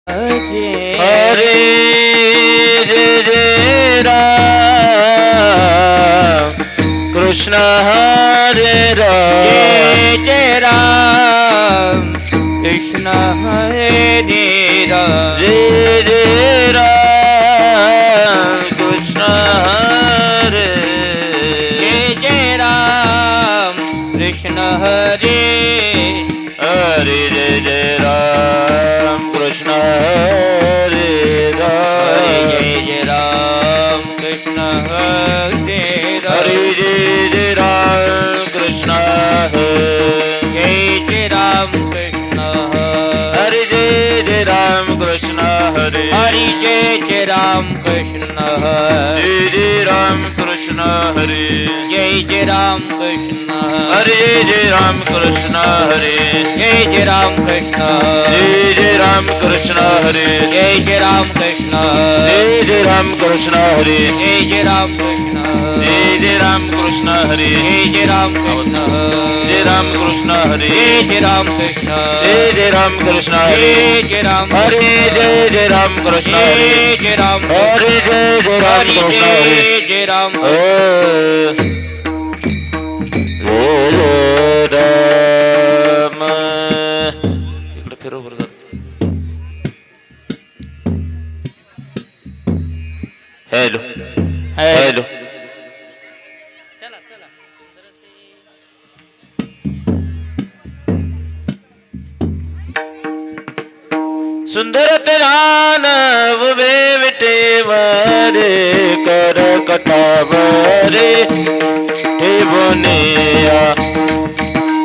हरे जय जय राम कृष्ण हरे राम जय जय राम कृष्ण हरे राम जय जय राम कृष्ण हरे जय जय राम कृष्ण हरे हरे जय जय राम कृष्ण हरे हरे राम जय जय राम कृष्ण हरे हरे राम जय जय राम कृष्ण जय जय राम कृष्ण हरे जय जय राम कृष्ण हरे हरि जय जय राम कृष्ण जय जय राम कृष्ण हरे जय जय राम कृष्ण हरे जय जय राम कृष्ण हरे जय जय राम कृष्ण जय जय राम कृष्ण हरे जय जय राम कृष्ण जय जय राम कृष्ण हरे जय जय राम कृष्ण जय जय राम कृष्ण हरे जय जय राम कृष्ण जय राम कृष्ण हरे जय जय राम कृष्ण जय जय राम कृष्ण हरे जय जय राम हरे जय जय राम कृष्ण हरे जय जय राम हरे जय जय राम हरि कृष्ण हरे जय जय राम जय राम इकडे फिरो बरं जरा. हॅलो हॅलो सुंदर तेरान उभे विटेवरे कर कटावरे ठेवनिया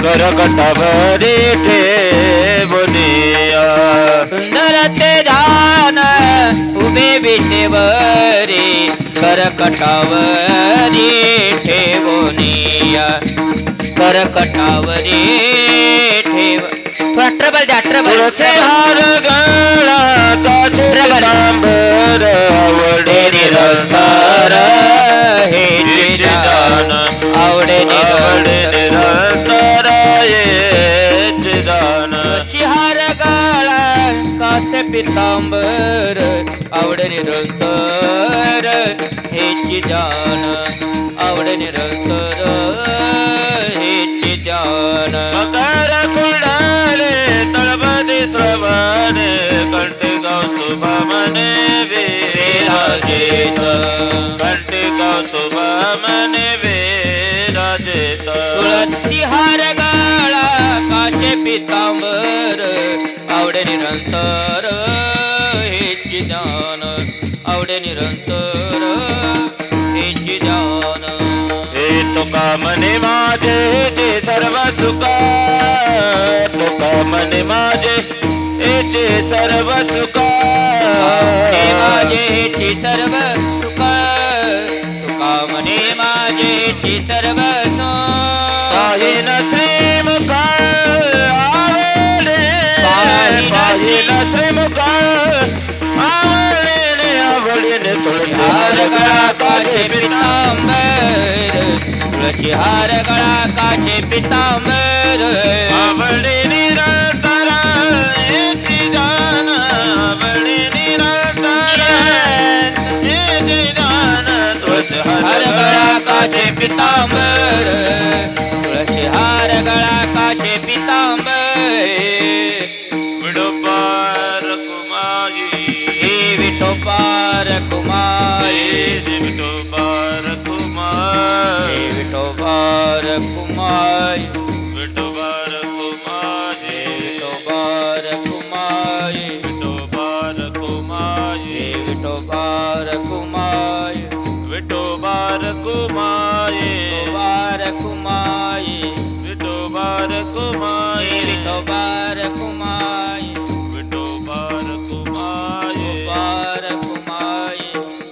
कर कटावरे ठेवनिया सुंदर ते दान उभे विटेवरे करकटावरी ठेवोनिया करकटावरी ठेव थोडा ट्रबल द्या ट्रबल तुळसे हार गळा काचे तांबर आवडे निरंतर हे चिदान आवडे आवडे निरंतर ये चिदान शिहार गळा कासे पितांबर आवडे निरंतर हे चिदान आवडे निरंतर हे चिदान मकर कुंडले तळपदी श्रवणे कंटिकाव शुभमने विराजित कंटिकाव शुभमने विराजित तुळसी हार गळा काचे पितांबर आवडे निरंतर हे चिदान आवडे निरंतर हे चिदान हे तुका मने माझे जे सर्व सुख तुका मने माझे हे सर्व सुख हे माझे ची सर्व सुख तुका मने माझे ची सर्व पाहिन श्रीमुख आवडे पाहिन श्रीमुख आवडे आवडीने तुळशी हार गळा काचे पितांबर तुळशी हार गळा काचे पितांबर आवडे निरंतर येची दान आवडे निरंतर येची दान तुळशी हार गळा काचे पितांबर तुळशी हार गळा काचे पितांबर विडोपार कुमारी हे विठोपार कुमारी विडोपार कुमारी हे विठोपार कुमारी विडोपार कुमारी विठोबार कुमारी विडोपार कुमारी हे विठोबार कुमारी विडोपार कुमारी विठोबार कुमारी विडोपार कुमारी हे विठोबार कुमारी विडोपार कुमारी विठोबार कुमारी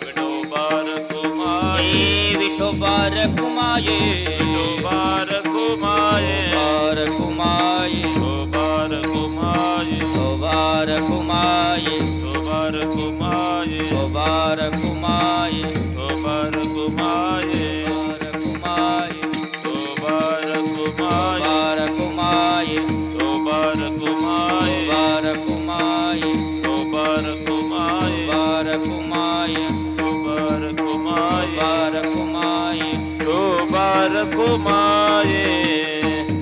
विडोपार कुमारी हे विठोबार कुमारी विडोपार कुमारी विठोबार कुमारी विडोपार कुमारी विठोबार कुमारी विडोपार कुमारी विठोबार कुमारी विडोपार कुमारी कुमारी विडोपार कुमारी कुमारी विडोपार कुमारी कुमारी कुमारी विडोपार बारकुमाय बारकुमाय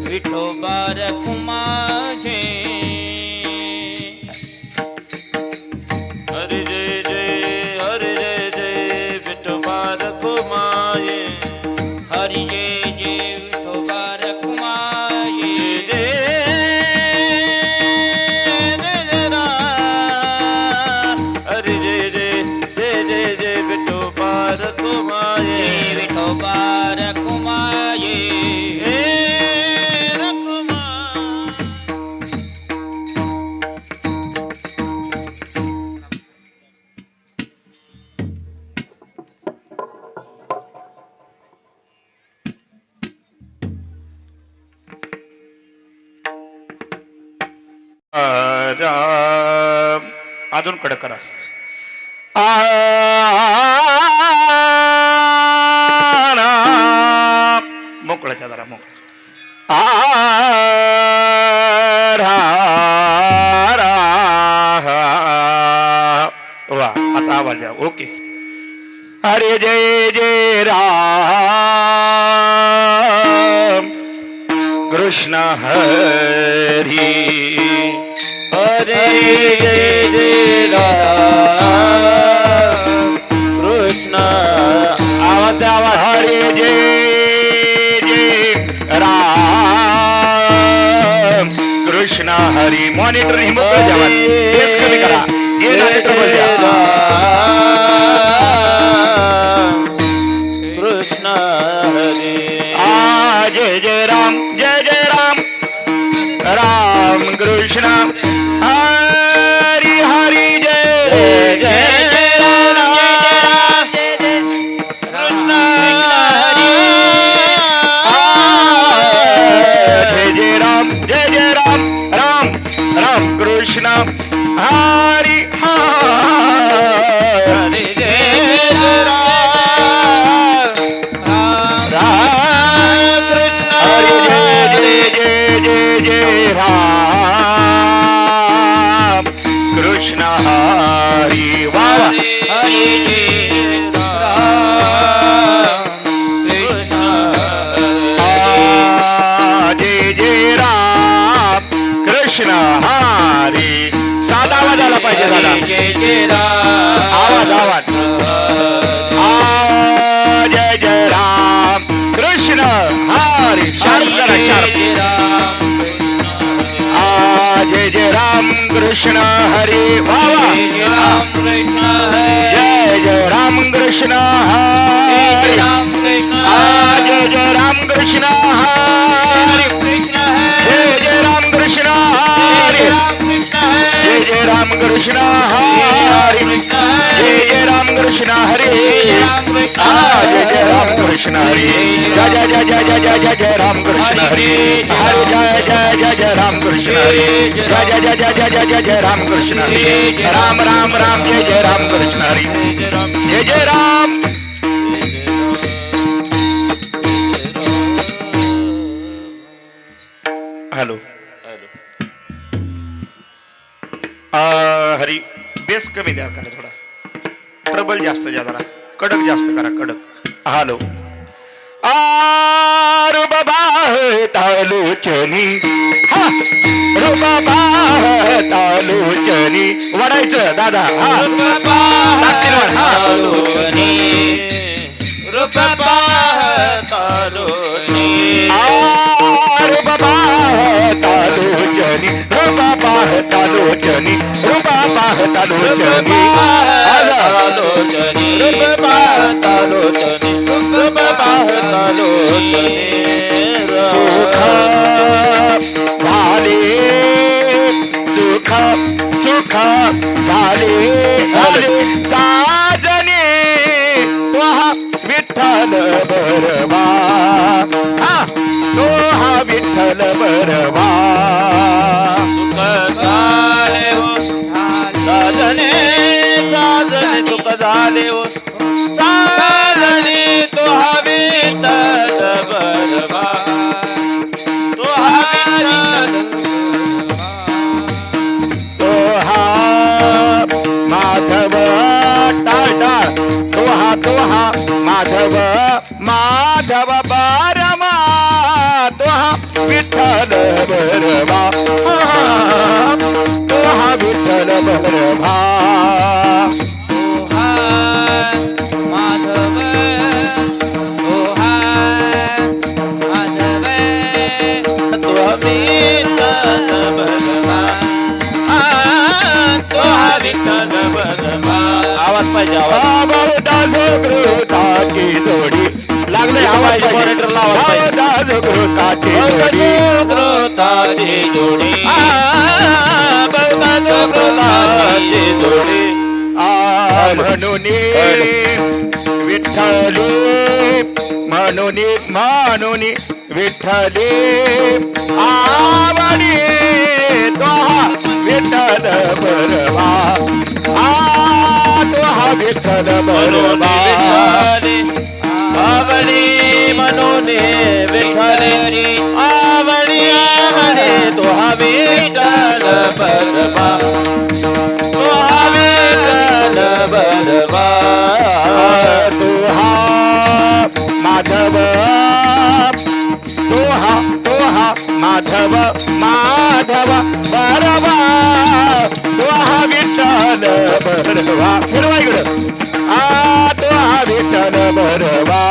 विठो बारकुमाये हरि जय जय विठो बारकुमाये हरि जय जय विठो बारकुमाये हरि जय जय विठो बारकुमाये विठो बारकुमाये अजून कडक करा मोकळ्याच्या जरा मोकळा वा आता आवाज द्या ओके हरे जय जय राम कृष्ण हरी हरे जय जय राम कृष्ण आवाज आवाज हरे जय जय राम कृष्ण हरी मॉनिटर रिमोट द्यावा तेच कमी करा हे ट्रबल द्या कृष्ण हरे जय जय राम राम कृष्ण हरी हरी जय जय राम कृष्ण जय जय राम राम राम कृष्ण हरी हरे जय राम कृष्ण हरि जय जय राम कृष्ण हरी वावा हरे जय राम कृष्ण जय जय राम कृष्ण हरी साधा आवाज आला पाहिजे दादा जय जय राम आवाज जय जय राम कृष्ण हरी शार्प करा शार्प जय जय राम कृष्ण हरी वावा जय जय राम कृष्ण हरी जय जय राम कृष्ण हरी जय जय राम कृष्ण हरी जय जय राम कृष्ण हरी जय जय राम कृष्ण हरी जय जय राम कृष्ण हरी जय जय जय जय जय जय जय राम कृष्ण हरी हरे जय जय जय जय राम कृष्ण हरी जय जय जय जय जय जय जय राम कृष्ण हरी राम राम राम जय जय राम कृष्ण हरी जय जय राम हॅलो हरी बेस कमी द्या करा थोडा ट्रबल जास्त द्या जरा कडक जास्त करा कडक हॅलो आर बाबा तालोचनी हा रो बाबा तालोचनी वडायचं दादा हा टाकतील वाढ, हा आर बाबा तालोचनी रो बाबा तालोचनी रो बाबा तालोचनी सुख झाले सुख सुख झाले झाले साजने तो हा विठ्ठल बरवा हा तो हा विठ्ठल बरवा साजने साजने सुख झाले हो साजने तो हवे तद बरवा तो हवे तो हा माधव टाळ टाळ तोहा तोहा माधव माधव बरमा तोहा विठ्ठल बरमा तोहा विठ्ठल बरमा तोहा माधव तोहा माधव तोहा विठ्ठल बरमा तोहा विठ्ठल बरमा आवाज पाहिजे आवाज घृताची जोडी लागले आवाज मॉनिटरला आवाज पाहिजे घृताची जोडी घृताची जोडी म्हणून विठ्ठली म्हणून विठ्ठली आवडी तोहा विठ्ठल बरवा तोहा विठ्ठल बरवा आवडी म्हणून विठ्ठली आवडी आवडी तोहा विठ्ठल बरवा तोहा विठ्ठल बरवा तोहा माधव तोहा तोहा माधव माधव बरवा तोहा विठ्ठल बरवा फिरवा इकडं तोहा विठ्ठल बरवा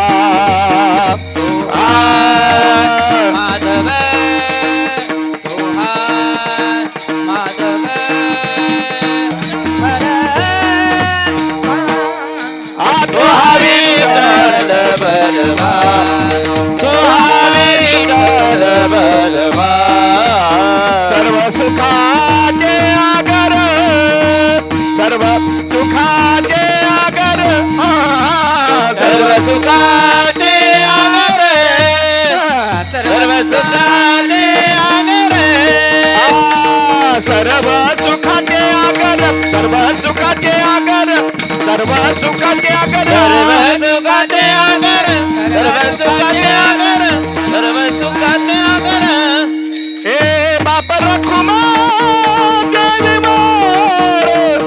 माधव तोहा माधव तोहा विठ्ठल बलवा तोहा विठ्ठल बलवा सर्व सुखाचे आगर सर्व सुखाचे आगर सर्व सुखाचे आगर सर्व सुखाचे आगर सर्व सुखाचे आगर सर्व सुखाचे आगर सर्व सुखाचे आगर सर्व सुखाचे आगर सर्व सुखाचे आगर सर्व सुखाचे आगर हे बाप रखुमा देवी मार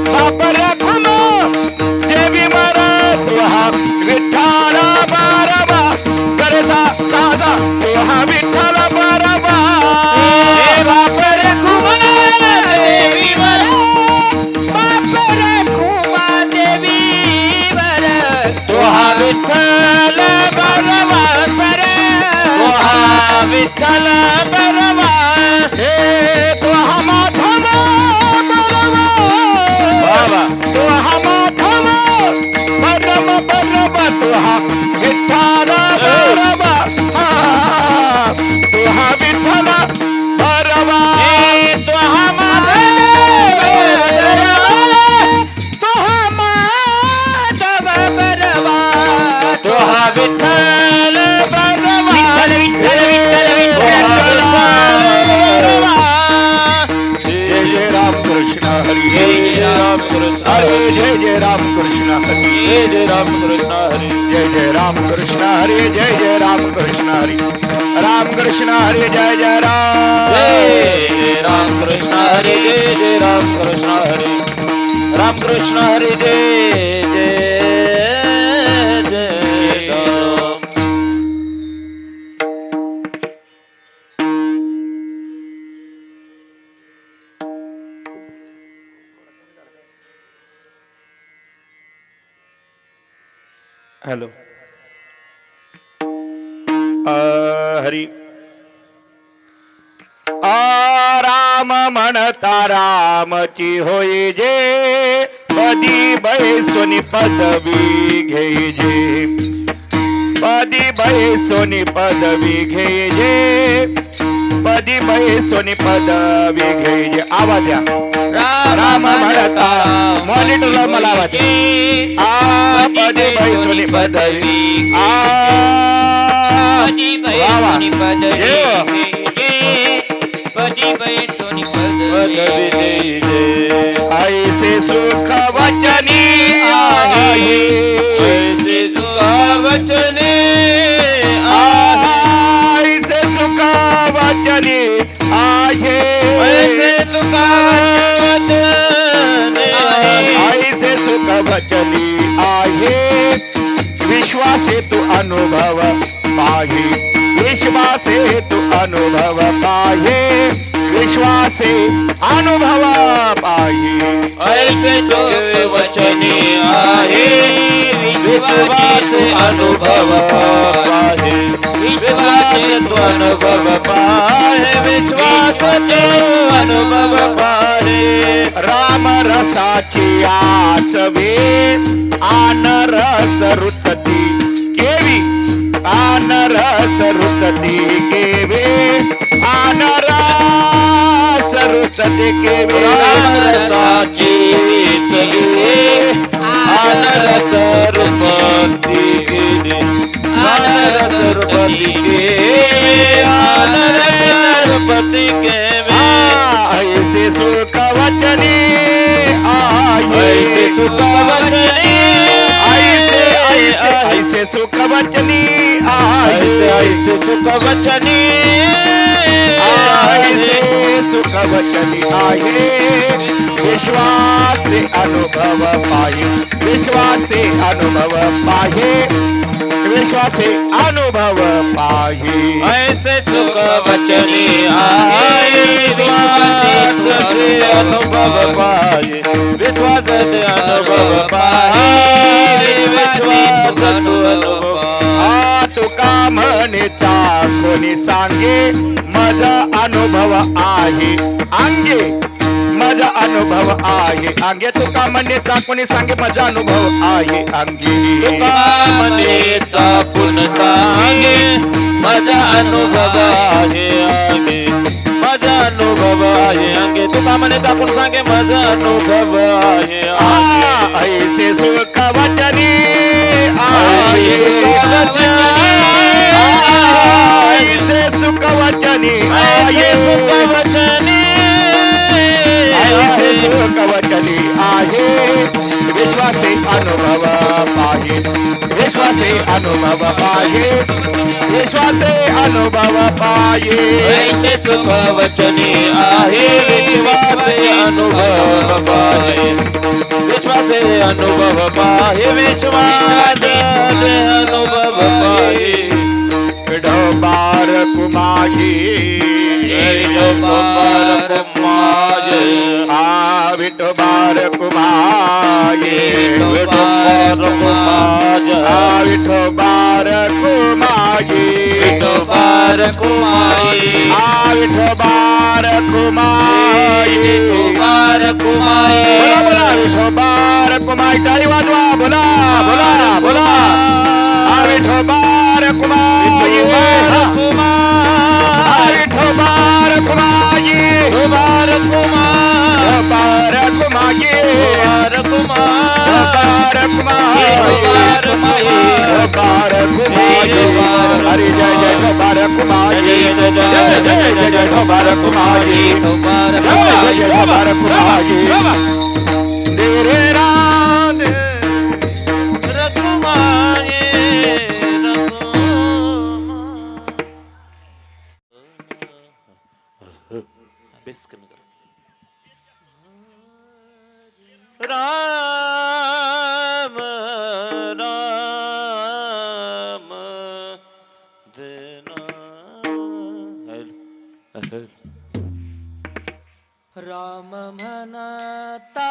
बाप रखुमा देवी मार तुहा विठ्ठल बारबा करसा साजा तुहा विठ्ठल बारबा हे बाप रखुमा देवी वर बाप रखुमा देवी वर तोहा विठ्ठल बरवा तोहा विठ्ठल बरवा हे तुहा माधव बरबा बाबा तुहा माधव बरबा बरबा तुहा विठ्ठल बरबा तुहा विठ्ठल बरबा तोहा माधव तोहा माधव बरवा तोहा विठ्ठल बरवा जय जय राम कृष्ण हरी जय राम कृष्ण हरे जय जय राम कृष्ण हरी जय जय राम कृष्ण हरी जय जय राम कृष्ण हरे जय जय राम कृष्ण हरी राम कृष्ण हरे जय जय राम जय राम कृष्ण हरी जय जय राम कृष्ण हरी राम कृष्ण हरी जय जय जय राम हॅलो हरी राम म्हणता रामची होई जे पदी बैसोनी पदवी घेई जे पदी बैसोनी पदवी घेई जे पदी बैसोनी पदवी घेई जे आवाज द्या राम म्हणता मॉनिटरला मला आवाज पदी बैसोनी पदवी पदी बैसोनी पदवी पदी बैसोनी पदवी ऐसे सुख वचनी आहे ऐसे सुख वचने ऐसे सुख वचनी आहे ऐसे सुख वचने वचनी आहे विश्वासे तू अनुभव पाहे विश्वासे तू अनुभव पाहे विश्वासे अनुभव पाहे ऐसे तो वचनी आहे विश्वासे अनुभव पाहे विश्वासे तो अनुभव पाहे विश्वासे अनुभव पाहे राम रसाची आचवे आन रस रुचती केवी आन रस रुचती केवे आन रस रुचती केवे राम रसाची चलिए आनरस रूपती गिरे आनरस रूपती के आनरस रूपती के ऐसे सुख वचनी ऐसे सुख वचनी ऐसे सुख वचनी ऐसे सुख वचनी ऐसे सुख वचनी आहे विश्वासे अनुभव पाहे विश्वासे अनुभव पाहे विश्वासे अनुभव पाहे ऐसे सुख वचनी आहे विश्वासे अनुभव पाहे विश्वास अनुभव पाहे विश्वास अनुभव तुका म्हणेचा कोणी सांगे माझा अनुभव आहे अंगे माझा अनुभव आहे अंगे तुका म्हणेचा कोणी सांगे माझा अनुभव आहे अंगे तुका म्हणेचा पुन सांगे माझा अनुभव आहे अंगे माझा अनुभव आहे अंगे तुका म्हणेचा पुन सांगे माझा अनुभव आहे ऐसे सुख वचनी ऐसे सुख वचनी ऐसे सुख वचनी आहे विश्वासे अनुभव पाहे विश्वासे अनुभव पाहे विश्वासे अनुभव पाहे ऐसे सुख वचनी आहे विश्वासे अनुभव पाहे विश्वासे अनुभव पाहे विश्वासे अनुभव पाहे विठोबार कुमाजी विठोबार कुमाजी विठोबार कुमाजी विठोबार कुमाजी विठोबार कुमाजी विठोबार कुमारी विठोबार कुमारी विठोबार कुमारी बोला बोला विठोबार कुमारी टाळी वाजवा बोला बोला बोला विठोबार कुमारी विठोबार कुमारी विठोबार कुमार बार कुमारी विठोबार कुमार बार कुमारी विठोबार बार कुमारी हरि जय जय बार कुमारी जय जय जय बार कुमारी विठोबार जय जय बार कुमारी तेरे राम रघुमाये राम राम देना राम म्हणता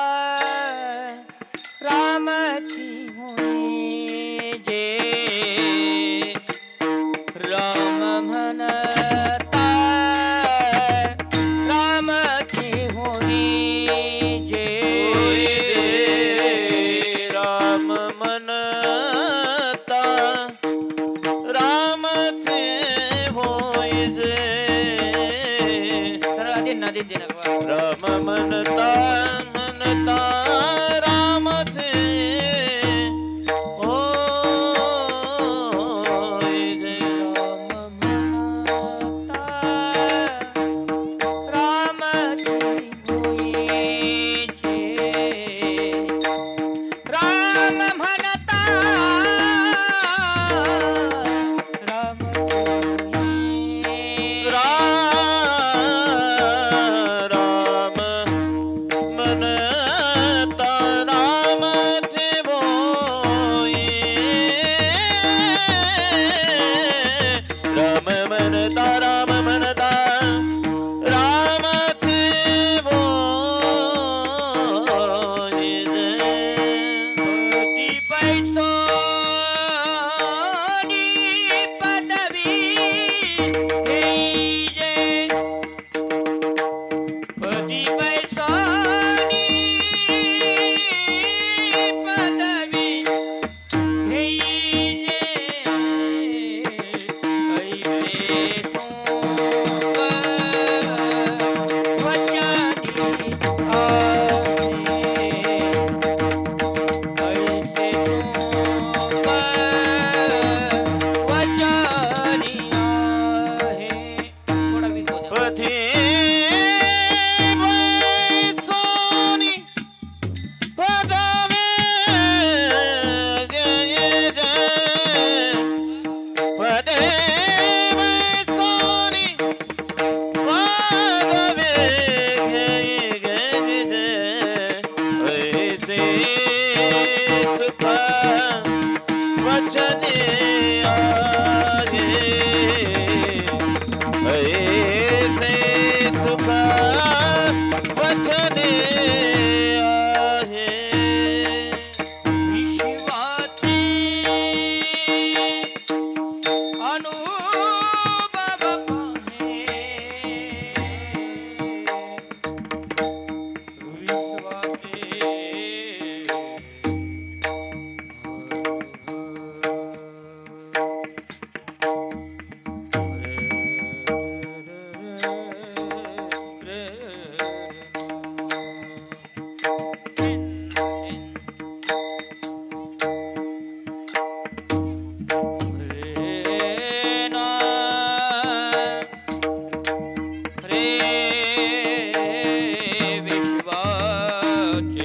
रामाची होई जे राम म्हणता रामाची होई जे राम म्हणता रामचे होय जे सर्व दिन राम म्हणता म्हणता रामचे होय जे राम म्हणता रामाची होई जे राम म्हणता रामाची होई राम म्हणता पदवी सोनी पदवी ऐसे सुख वचने आगे ऐसे सुख वचने आहे विश्वाचे अनुभव पाहे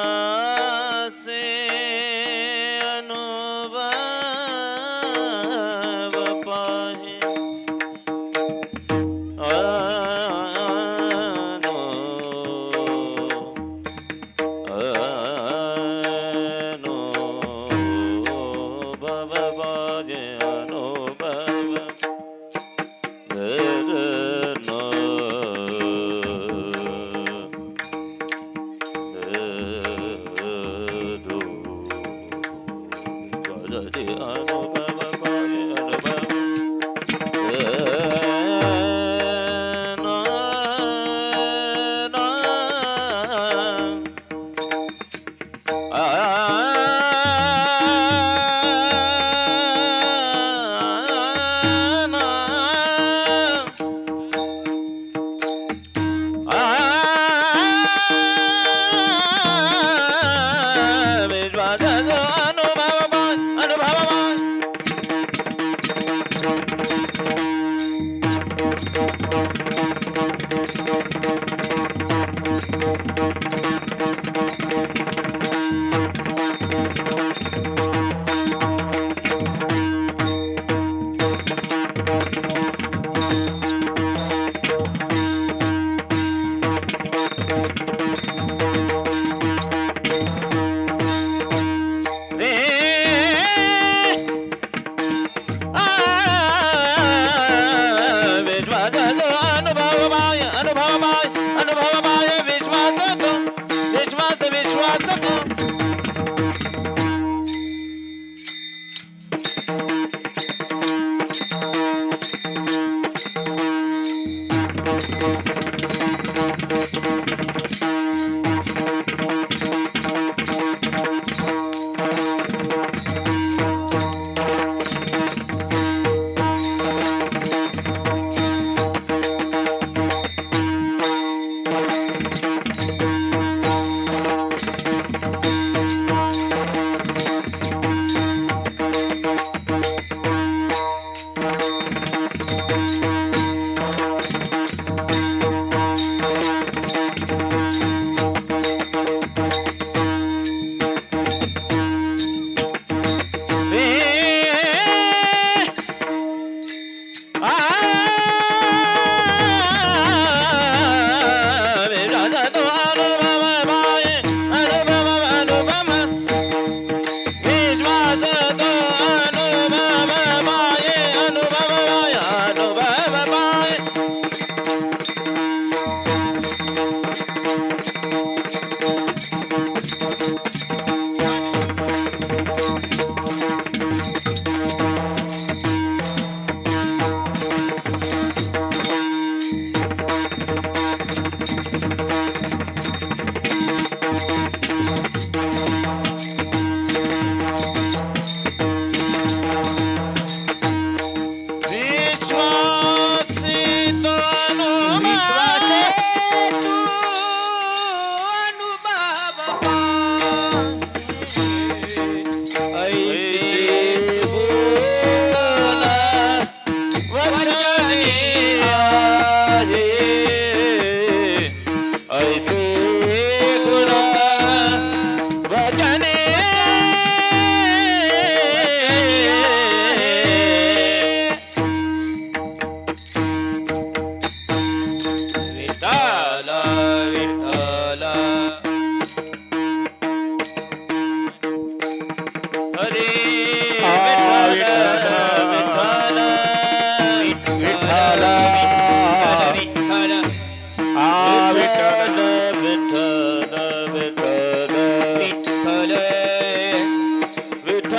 विश्वासे अनुभव पाहे अनुभव पाहे अनुभव अनुभव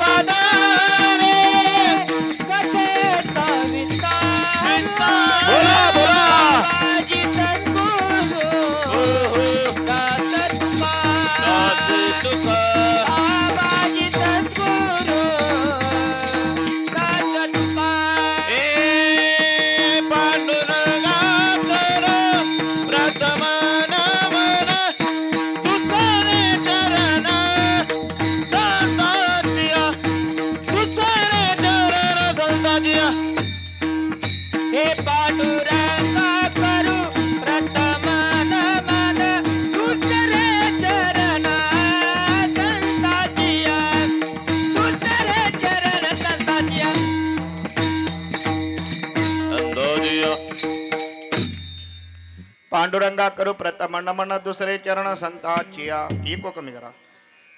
श्रीपादारे कथेचा विस्तार बोला बोला बाबाजी सद्गुरू दास तुका बाबाजी सद्गुरू दास तुका ए पांडुरंगा तर प्रथम नमन तुझे चरण संताजिया तुझे चरण संताजिया हे पांडुरंगा करू प्रथम नमन तुझरे चरण संताजिया तुझरे चरण संताजिया संताजिया पांडुरंगा करू प्रथम नमन दुसरे चरण संताचिया इको कमी करा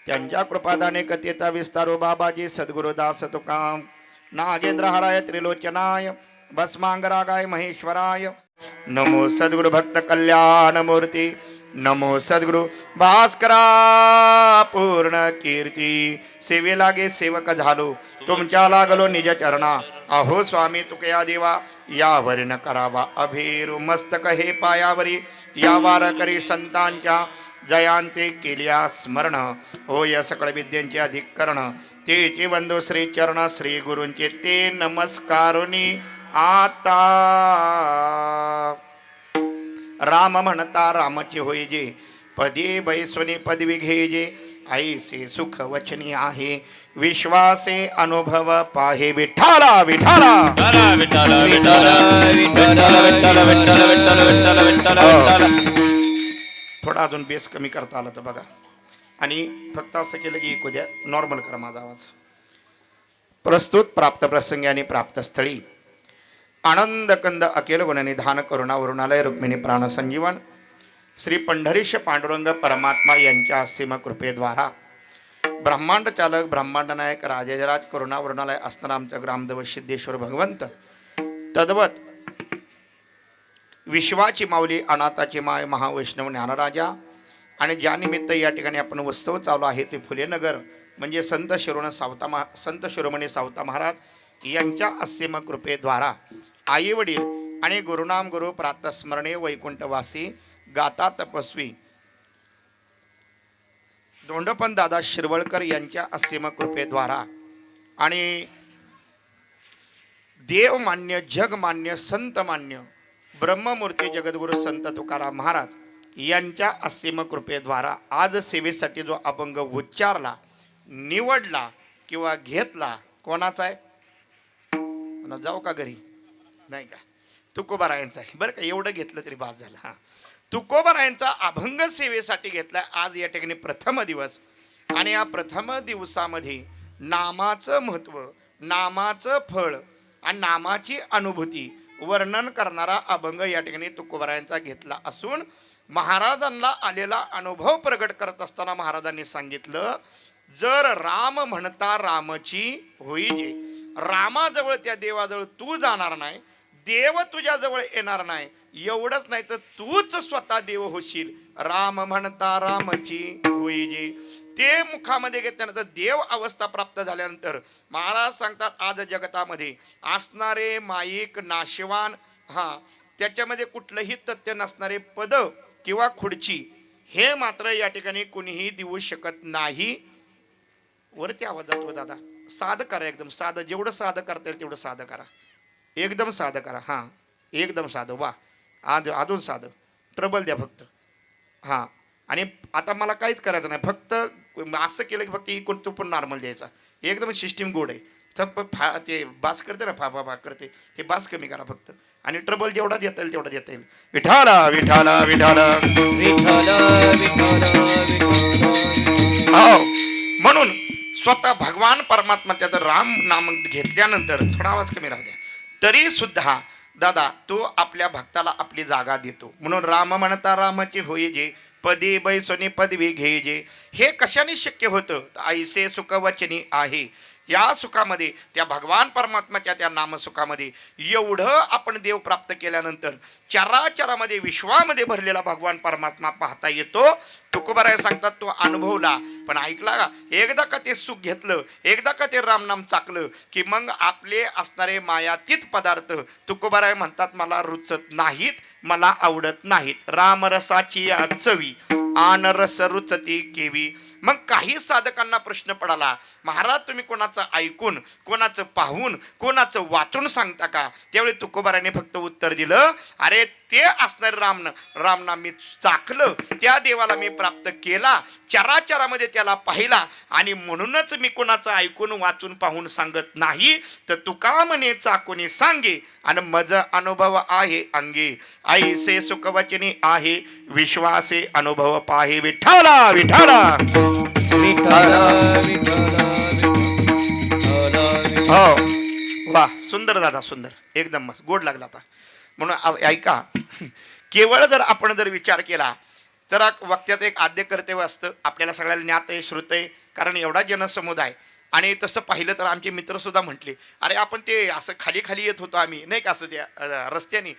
त्यांच्या कृपादाने कथेचा विस्तारो बाबाजी सद्गुरुदास तुकाम नागेंद्र हराय त्रिलोचनाय भस्मांगरागाय महेश्वराय नमो सद्गुरु भक्त कल्याण मूर्ती नमो सद्गुरु भास्करा पूर्ण कीर्ती सेवे लागे सेवक झालो तुमच्या लागलो निज चरणा अहो स्वामी तुकया देवा यावरी न करावा अभेरू मस्तक हे पायावरी या वार करी संतांच्या जयांचे केल्या स्मरण होय सकळ विद्यांचे अधिकरण तेचे वंदो श्री चरण श्री गुरूंचे ते नमस्कारुनी आता राम म्हणता रामची होय जे पदी बैसुनी पदवी घे जे ऐसे सुख वचनी आहे विश्वासे अनुभव पाहे विठाला विठाला विठ्ठला विठ्ठला विठ्ठला विठ्ठला विठ्ठला विठ्ठला विठ्ठला विठ्ठला विठ्ठला विठ्ठला थोडा अजून बेस कमी करता आला तर बघा आणि फक्त असं केलं की ऐकू द्या नॉर्मल करा माझा आवाज प्रस्तुत प्राप्त प्रसंगी आणि प्राप्त स्थळी आनंद कंद अकेल गुणनिधान करुणा वरुणालय रुक्मिणी प्राण संजीवन श्री पंढरीश पांडुरंग परमात्मा यांच्या असीम कृपेद्वारा ब्रह्मांड चालक ब्रह्मांड नायक राजेजराज करुणा वरुणालय असताना आमचं ग्रामदेव सिद्धेश्वर भगवंत तद्वत विश्वाची माऊली अनाथाची माय महावैष्णव ज्ञानराजा आणि ज्या निमित्त या ठिकाणी आपण उत्सव चालू आहे ते फुलेनगर म्हणजे संत शिरोमणी सावता महाराज यांच्या असीम कृपेद्वारा आई वडील आणि गुरुनाम गुरु प्रातस्मरणे वैकुंठवासी गाता तपस्वी दोंडपंत दादा शिरवळकर यांच्या असीम कृपेद्वारा आणि देवमान्य जगमान्य संतमान्य ब्रह्ममूर्ती जगद्गुरु संत तुकाराम महाराज यांच्या असीम कृपेद्वारा आज सेवेसाठी जो अभंग उच्चारला निवडला किंवा घेतला कोणाचा आहे जाऊ का घरी नाही का तुकोबारायांचा आहे बरं का एवढं घेतलं तरी बास झालं हां तुकोबारायांचा अभंग सेवेसाठी घेतलाय आज या ठिकाणी प्रथम दिवस आणि या प्रथम दिवसामध्ये नामाचं महत्त्व नामाचं फळ आणि नामाची अनुभूती वर्णन करणारा अभंग या ठिकाणी तुकोबारायांचा घेतला असून महाराजांना आलेला अनुभव प्रगट करत असताना महाराजांनी सांगितलं जर राम म्हणता रामची होईजे रामाजवळ त्या देवाजवळ तू जाणार नाही देव तुझ्याजवळ येणार नाही एवढंच नाही तर तूच स्वतः देव होशील राम म्हणता रामची होईजे ते मुखामध्ये घेतल्यानंतर देव अवस्था प्राप्त झाल्यानंतर महाराज सांगतात आज जगतामध्ये असणारे माईक नाशवान त्याच्यामध्ये कुठलंही तथ्य नसणारे पद किंवा खुर्ची हे मात्र या ठिकाणी कुणीही देऊ शकत नाही वरती आवाजात हो दादा साधं करा एकदम साधं जेवढं साधं करता येईल तेवढं साधं करा एकदम साधं करा हां एकदम साधं वा आज अजून साधं ट्रबल द्या फक्त हां आणि आता मला काहीच करायचं नाही फक्त असं केलं की फक्त इकडून तो पण नॉर्मल द्यायचा एकदम सिस्टीम गोड आहे तर ते बास करते ना फा करते ते बास कमी करा फक्त आणि ट्रबल जेवढा देता येईल तेवढा देता येईल विठाला विठाला विठाला हो म्हणून स्वतः भगवान परमात्मा त्याचं राम नाम घेतल्यानंतर थोडा आवाज कमी राहू द्या तरी सुद्धा दादा तो आपल्या भक्ताला आपली जागा देतो म्हणून राम म्हणता रामाची होई जे पदी बैसोनी पदवी घे जे हे कशाने शक्य होतं ऐसे सुखवचनी आहे या सुखामध्ये, त्या भगवान परमात्माच्या त्या नामसुखामध्ये एवढं आपण देव प्राप्त केल्यानंतर चराचरामध्ये विश्वामध्ये भरलेला भगवान परमात्मा पाहता येतो. तुकोबाराय सांगतात तो अनुभवला. पण ऐकला का, एकदा का ते सुख घेतलं, एकदा का ते रामनाम चाकलं की मग आपले असणारे मायातीत पदार्थ तुकोबाराय म्हणतात मला रुचत नाहीत, मला आवडत नाहीत. रामरसाची या चवी आन रस रुचती केवी. मग काही साधकांना प्रश्न पडाला, महाराज तुम्ही कोणाचं ऐकून, कोणाचं पाहून, कोणाचं वाचून सांगता का? त्यावेळी तुकोबाराने फक्त उत्तर दिलं, अरे ते असणार रामनाम मी चाकलं, त्या देवाला मी प्राप्त केला, चराचरामध्ये त्याला पाहिला, आणि म्हणूनच मी कोणाचं ऐकून वाचून पाहून सांगत नाही. तर तुका म्हणे चाकुनी सांगे आणि मज अनुभव आहे अंगे. ऐसे सुखवचनी आहे विश्वासे अनुभव पाहे. विठ्ठला विठ्ठला हो वा, सुंदर दादा सुंदर, एकदम मस्त, गोड लागला आता. म्हणून ऐका, केवळ जर आपण जर विचार केला तर वक्त्याचं एक आद्य कर्तव्य असतं. आपल्याला सगळ्याला ज्ञात आहे, श्रुत आहे, कारण एवढा जनसमुदाय. आणि तसं पाहिलं तर आमचे मित्र सुद्धा म्हटले, अरे आपण ते असं खाली खाली येत होतो आम्ही, नाही का, असं त्या रस्त्याने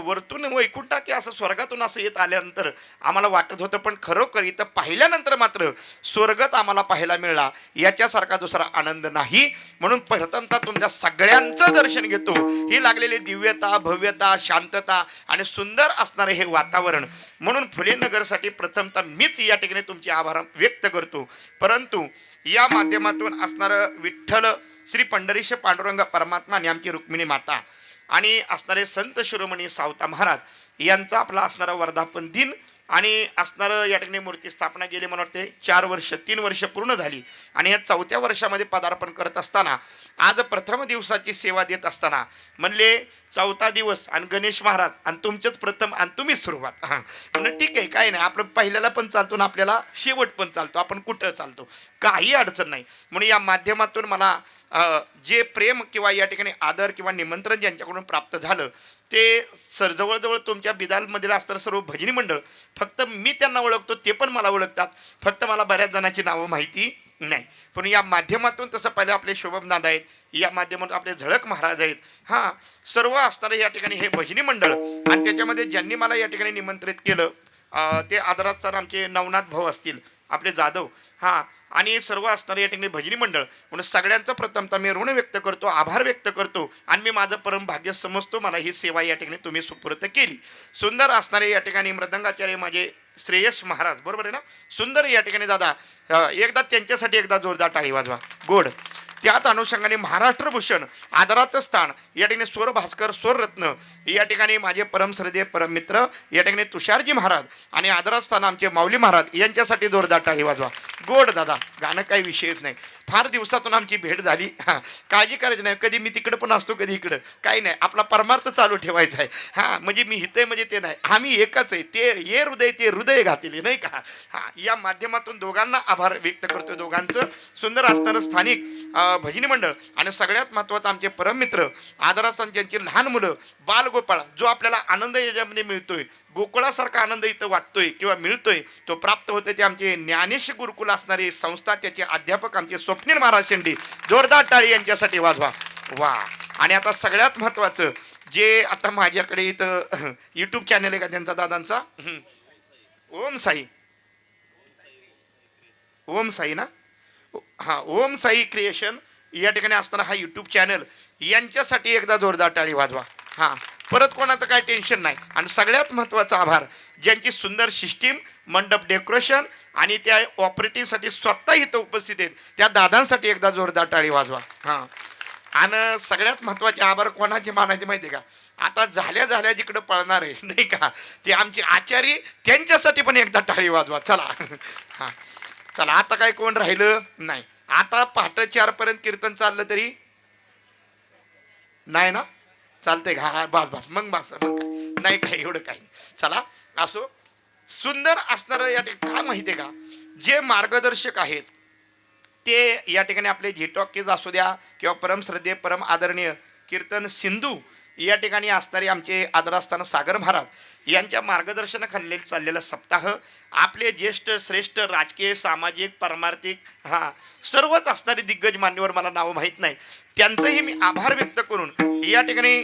वरतून वैकुंठा की असं स्वर्गातून असं येत आल्यानंतर आम्हाला वाटत होतं, पण खरोखर इथं पाहिल्यानंतर मात्र स्वर्गच आम्हाला पाहायला मिळाला, याच्यासारखा दुसरा आनंद नाही. म्हणून प्रथमतः तुमच्या सगळ्यांचं दर्शन घेतो. ही लागलेली दिव्यता, भव्यता, शांतता आणि सुंदर असणारे हे वातावरण, म्हणून फुले नगरसाठी प्रथमतः मीच या ठिकाणी तुमचे आभार व्यक्त करतो. परंतु या माध्यमातून असणारं विठ्ठल श्री पंढरीश पांडुरंग परमात्मा आणि आमची रुक्मिणी माता आणि असणारे संत शिरोमणी सावता महाराज यांचा आपला असणारा वर्धापन दिन आणि असणारं या ठिकाणी मूर्ती स्थापना गेली मला वाटते 3 वर्ष पूर्ण झाली. आणि या 4थ्या वर्षामध्ये पदार्पण करत असताना आज प्रथम दिवसाची सेवा देत असताना म्हणले 4था दिवस आणि गणेश महाराज आणि तुमचंच प्रथम आणि तुम्हीच सुरुवात. हां म्हणजे ठीक आहे, काही नाही, आपलं पहिल्याला पण चालतो ना आपल्याला शेवट पण चालतो, आपण कुठं चालतो, काही अडचण नाही. म्हणून या माध्यमातून मला जे प्रेम किंवा या ठिकाणी आदर किंवा निमंत्रण ज्यांच्याकडून प्राप्त झालं ते जवळजवळ तुमच्या बिदालमधील असणारं सर्व भजनी मंडळ, फक्त मी त्यांना ओळखतो, ते पण मला ओळखतात, फक्त मला बऱ्याच जणांची नावं माहिती नाही. पण या माध्यमातून तसं पहिलं आपले शोभमनाथ आहेत, या माध्यमातून आपले झळक महाराज आहेत, हां सर्व असणारे या ठिकाणी हे भजनी मंडळ. आणि त्याच्यामध्ये ज्यांनी मला या ठिकाणी निमंत्रित केलं ते आदरात सर आमचे नवनाथ भाऊ असतील, आपले जाधव, हां आणि सर्व असणारे या ठिकाणी भजनी मंडळ. म्हणून सगळ्यांचं प्रथमतः मी ऋण व्यक्त करतो, आभार व्यक्त करतो आणि मी माझं परम भाग्य समजतो मला ही सेवा या ठिकाणी तुम्ही सुपूर्त केली. सुंदर असणारे या ठिकाणी मृदंगाचार्य माझे श्रेयस महाराज, बरोबर आहे ना, सुंदर या ठिकाणी दादा, एकदा त्यांच्यासाठी एकदा जोरदार टाळी वाजवा, गोड. त्याच अनुषंगाने महाराष्ट्रभूषण आदराचं स्थान या ठिकाणी स्वर भास्कर स्वररत्न या ठिकाणी माझे परम श्रद्धेय परम मित्र या ठिकाणी तुषारजी महाराज आणि आदराचं स्थान आमचे माऊली महाराज यांच्यासाठी जोरदार टाळी वाजवा, गोड दादा. गाणं काही विषयच नाही, फार दिवसातून आमची भेट झाली. हां काळजी करायची नाही, कधी मी तिकडं पण असतो कधी इकडं, काही नाही, आपला परमार्थ चालू ठेवायचा आहे. हां म्हणजे मी हितय म्हणजे ते नाही, आम्ही एकच आहे, ते ये हृदय ते हृदय घातले, नाही का. हां या माध्यमातून दोघांना आभार व्यक्त करतो, दोघांचं सुंदर असणारं स्थानिक भजनी मंडळ आणि सगळ्यात महत्त्वाचं आमचे परममित्र आदरास्थान ज्यांची लहान मुलं बालगोपाळ, जो आपल्याला आनंद याच्यामध्ये मिळतोय, गोकुळासारखा आनंद इथं वाटतोय किंवा मिळतोय, तो प्राप्त होतोय, ते आमचे ज्ञानेश गुरुकुल असणारे संस्था त्याचे अध्यापक आमचे स्वप्नील महाराज शेंडी, जोरदार टाळी यांच्यासाठी वाजवा. वा. आणि आता सगळ्यात महत्त्वाचं जे आता माझ्याकडे इथं यूट्यूब चॅनल आहे का त्यांचा दादांचा, ओम साई, ओम साई ना, हां ओम साई क्रिएशन या ठिकाणी असताना हा यूट्यूब चॅनल यांच्यासाठी एकदा जोरदार टाळी वाजवा. हां परत कोणाचं काय टेन्शन नाही. आणि सगळ्यात महत्त्वाचा आभार ज्यांची सुंदर सिस्टीम, मंडप डेकोरेशन आणि त्या ऑपरेटिंगसाठी स्वतः इथं उपस्थित आहेत त्या दादांसाठी एकदा जोरदार टाळी वाजवा. हां आणि सगळ्यात महत्त्वाचे आभार कोणाचे मानायचे माहिती आहे का, आता झाल्या जिकडं पळणार आहे नाही का, ते आमचे आचार्य, त्यांच्यासाठी पण एकदा टाळी वाजवा. चला हां चला, आता काय कोण राहिलं नाही, आता पहाटे 4 पर्यंत कीर्तन चाललं तरी नाही ना, चालतंय का, हा बस मग बस, मग काय नाही, काय एवढं काही नाही. चला असो, सुंदर असणारं या ठिकाणी काय माहिती आहे का, जे मार्गदर्शक आहेत ते या ठिकाणी आपले झेटॉकीज असू द्या किंवा परम श्रद्धेय परम आदरणीय कीर्तन सिंधू या ठिकाणी असणारे आमचे आदरास्थान सागर महाराज यांच्या मार्गदर्शनाखाली चाललेला सप्ताह आपले ज्येष्ठ श्रेष्ठ राजकीय सामाजिक पारमार्थिक सर्वच असणारे दिग्गज मान्यवर मला नावं माहीत नाही त्यांचंही मी आभार व्यक्त करून या ठिकाणी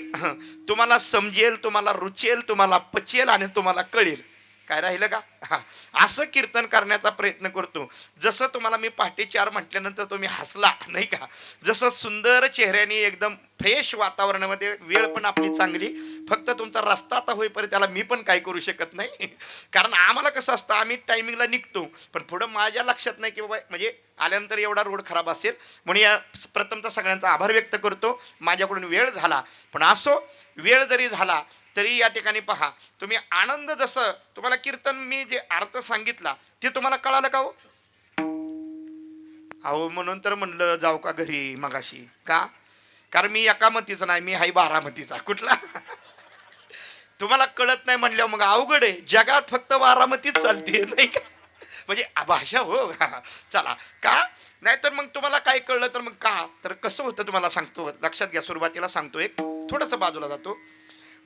तुम्हाला समजेल तुम्हाला रुचेल तुम्हाला पचेल आणि तुम्हाला कळेल काय राहिलं का असं कीर्तन करण्याचा प्रयत्न करतो. जसं तुम्हाला मी पहाटे 4 म्हटल्यानंतर तुम्ही हसला नाही का, जसं सुंदर चेहऱ्याने एकदम फ्रेश वातावरणामध्ये वेळ पण आपली चांगली, फक्त तुमचा रस्ता आता होईपर्यंत त्याला मी पण काय करू शकत नाही कारण आम्हाला कसं असतं आम्ही टायमिंगला निघतो पण पुढं माझ्या लक्षात नाही की बाबा म्हणजे आल्यानंतर एवढा रोड खराब असेल म्हणून या प्रथमतः सगळ्यांचा आभार व्यक्त करतो. माझ्याकडून वेळ झाला पण असो वेळ जरी झाला तरी या ठिकाणी पहा तुम्ही आनंद जसं तुम्हाला कीर्तन मी जे अर्थ सांगितला ते तुम्हाला कळालं का हो अहो म्हणून तर म्हणलं जाऊ का घरी मगाशी का कारण मी एका मतीचा नाही मी हाय बारामतीचा कुठला तुम्हाला कळत नाही म्हणल्यावर मग अवघड आहे जगात फक्त बारामतीच चालते नाही का म्हणजे भाषा हो चला का नाहीतर मग तुम्हाला काय कळलं तर मग का तर कसं होतं तुम्हाला सांगतो लक्षात घ्या सुरुवातीला सांगतो एक थोडंसं बाजूला जातो.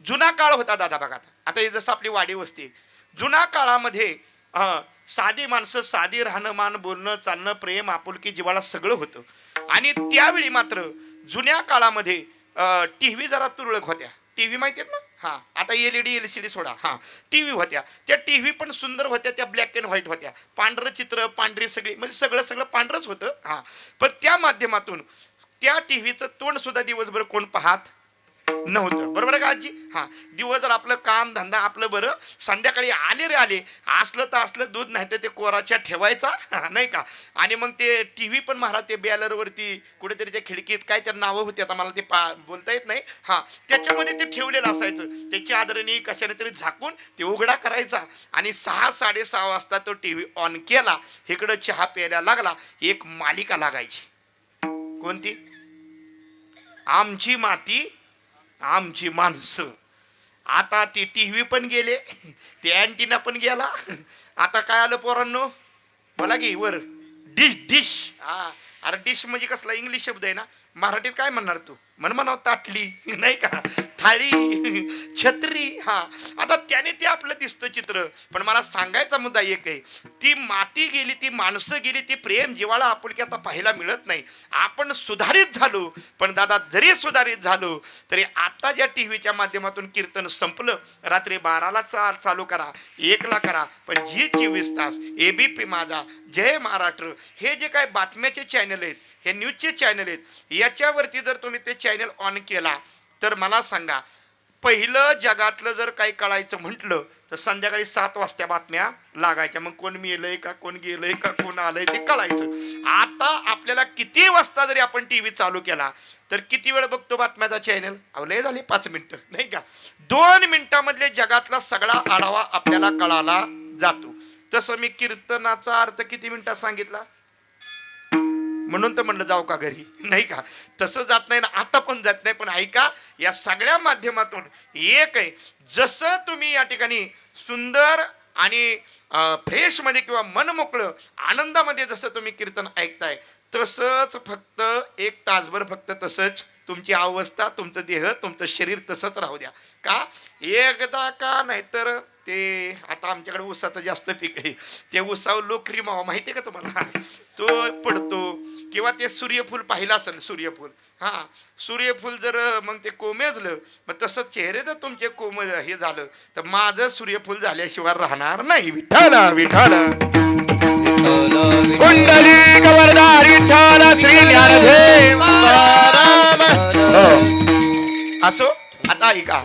जुना काळ होता दादा बघा आता हे जसं आपली वाडी वस्ती जुना काळामध्ये साधी माणसं साधी राहणंमान बोलणं चालणं प्रेम आपुलकी जिव्हाळा सगळं होतं आणि त्यावेळी मात्र जुन्या काळामध्ये टीव्ही जरा तुरळक होत्या. टीव्ही माहिती आहेत ना आता LED LCD सोडा टीव्ही होत्या त्या टीव्ही पण सुंदर होत्या त्या ब्लॅक अँड व्हाईट होत्या पांढरं चित्र पांढरी सगळी म्हणजे सगळं पांढरंच होतं पण त्या माध्यमातून त्या टीव्हीचं तोंड सुद्धा दिवसभर कोण पाहत नव्हतं बरोबर का आजी दिवसभर आपलं काम धंदा आपलं बरं संध्याकाळी आले रे आले असलं तर असलं दूध नाही तर ते कोराच्या ठेवायचा नाही का आणि मग ते टीव्ही पण महाराज ते बॅलरवरती कुठेतरी त्या खिडकीत काय त्या नावं होती आता मला ते बोलता येत नाही त्याच्यामध्ये ते ठेवलेलं असायचं त्याची आदरणी कशाने तरी झाकून ते उघडा करायचा आणि 6-6:30 वाजता तो टीव्ही ऑन केला इकडं चहा प्यायला लागला एक मालिका लागायची कोणती आमची माती आमची माणसं. आता ती टीव्ही पण गेले ते अँटिना पण गेला आता काय आलं पोरांनो बोला की वर डिश अरे डिश म्हणजे कसला इंग्लिश शब्द आहे ना मराठीत काय म्हणणार तू म्हणावं ताटली नाही का थाळी छत्री आता त्याने ते आपलं दिसतं चित्र पण मला सांगायचा मुद्दा एक आहे ती माती गेली ती माणसं गेली ती प्रेम जिव्हाळा आपुलकी आता पाहायला मिळत नाही. आपण सुधारित झालो पण दादा जरी सुधारित झालो तरी आता ज्या टीव्हीच्या माध्यमातून कीर्तन संपलं रात्री 12ला चालू करा 1ला करा पण जी 24 तास ABP माझा जय महाराष्ट्र हे जे काय बातम्याचे चॅनल आहेत हे न्यूजचे चॅनल आहेत याच्यावरती जर तुम्ही ते चॅनल ऑन केला तर मला सांगा पहिलं जगातलं जर काही कळायचं म्हटलं तर संध्याकाळी 7 वाजता बातम्या लागायच्या मग कोण मेलंय का कोण गेलंय का कोण आलंय ते कळायचं. आता आपल्याला किती वाजता जरी आपण टीव्ही चालू केला तर किती वेळ बघतो बातम्याचा चॅनल अवलय झाले 5 मिनिटं नाही का 2 मिनिटांमधले जगातला सगळा आढावा आपल्याला कळाला जातो. तसं मी कीर्तनाचा अर्थ किती मिनिटात सांगितला म्हणून तर म्हणलं जाऊ का घरी नाही का तसं जात नाही ना आता पण जात नाही पण ऐका या सगळ्या माध्यमातून एक आहे जसं तुम्ही या ठिकाणी सुंदर आणि फ्रेश मध्ये किंवा मन मोकळं आनंदामध्ये जसं तुम्ही कीर्तन ऐकताय तसंच फक्त 1 तासभर फक्त तसंच तुमची अवस्था तुमचं देह तुमचं शरीर तसंच राहू द्या का एकदा का नाहीतर ते आता आमच्याकडे ऊसाचं जास्त पीक आहे ते ऊसावर लोकरी मावा माहिती आहे का तुम्हाला तो पडतो किंवा ते सूर्यफूल पाहिलं असेल सूर्यफूल सूर्यफूल जर मग ते कोमेजलं मग तसं चेहरे जर तुमचे हे झालं तर माझं सूर्यफूल झाल्याशिवाय राहणार नाही. विठ्ठल विठ्ठल कुंडली कवरदार विठ्ठल श्री ज्ञानदेव असो. आता ऐका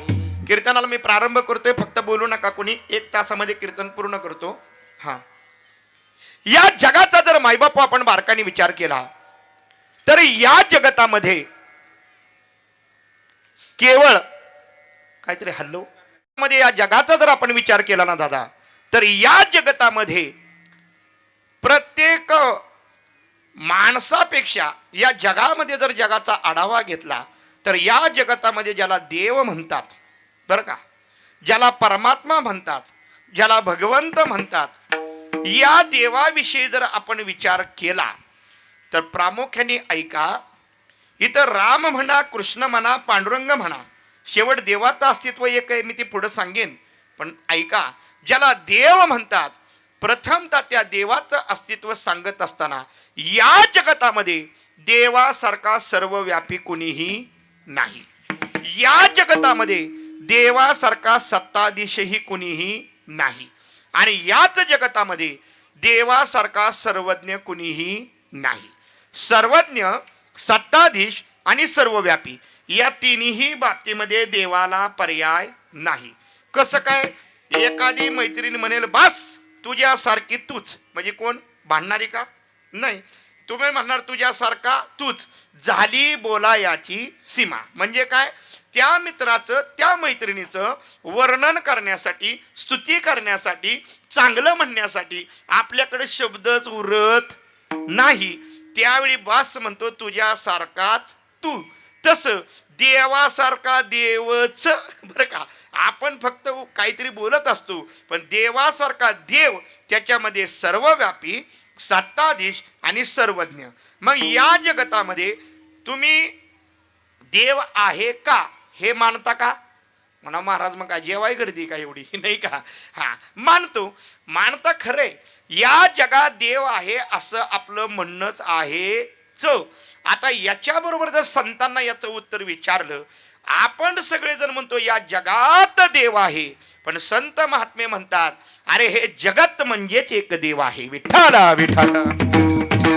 कीर्तनाला मी प्रारंभ करतोय फक्त बोलू नका कोणी 1 तासामध्ये कीर्तन पूर्ण करतो. या जगाचा जर मायबाप आपण बारकाने विचार केला तर या जगतामध्ये केवळ काहीतरी हल्लो मध्ये या जगाचा जर आपण विचार केला ना दादा तर या जगतामध्ये प्रत्येक माणसापेक्षा या जगामध्ये जर जगाचा आढावा घेतला तर या जगतामध्ये ज्याला देव म्हणतात बरं का ज्याला परमात्मा म्हणतात ज्याला भगवंत म्हणतात या देवाविषयी जर आपण विचार केला तर प्रामुख्याने ऐका इथं राम म्हणा कृष्ण म्हणा पांडुरंग म्हणा शेवट देवाचं अस्तित्व एक आहे, मी ते पुढे सांगेन. पण ऐका, ज्याला देव म्हणतात, प्रथमतः त्या देवाचं अस्तित्व सांगत असताना या जगतामध्ये देवासारखा सर्वव्यापी कुणीही नाही. या जगतामध्ये देवासारखा सत्ताधीशही कुणीही नाही. आणि याच जगतामध्ये देवासारखा सर्वज्ञ कुणीही नाही. सर्वज्ञ, सत्ताधीश आणि सर्वव्यापी या तिन्ही बाबतीमध्ये देवाला पर्याय नाही. कसं काय? एखादी मैत्रीण म्हणेल बस तुझ्यासारखी तूच, म्हणजे कोण भांडणारी का? नाही. तुम्ही म्हणणार तुझ्यासारखा तूच, झाली बोलायाची सीमा. म्हणजे काय? त्या मित्राचं, त्या मैत्रिणीचं वर्णन करण्यासाठी, स्तुती करण्यासाठी, चांगलं म्हणण्यासाठी आपल्याकडे शब्दच उरत नाही. त्यावेळी बास म्हणतो तुझ्यासारखाच तू. तसं देवासारखा देवच, बरं का, आपण फक्त काहीतरी बोलत असतो, पण देवासारखा देव त्याच्यामध्ये सर्वव्यापी, सत्ताधीश आणि सर्वज्ञ. मग या जगतामध्ये तुम्ही देव आहे का हे मानता का? म्हणा महाराज मग काय जेवाय गर्दी का एवढी? नाही का? हा, मानतो. मानता खरंय, या जगात देव आहे असं आपलं म्हणणंच आहे. आता याच्याबरोबर जर संतांना याचं उत्तर विचारलं, आपण सगळेजण म्हणतो या जगात देव आहे, पण संत महात्मे म्हणतात अरे हे जगत म्हणजेच एक देव आहे. विठ्ठल विठ्ठल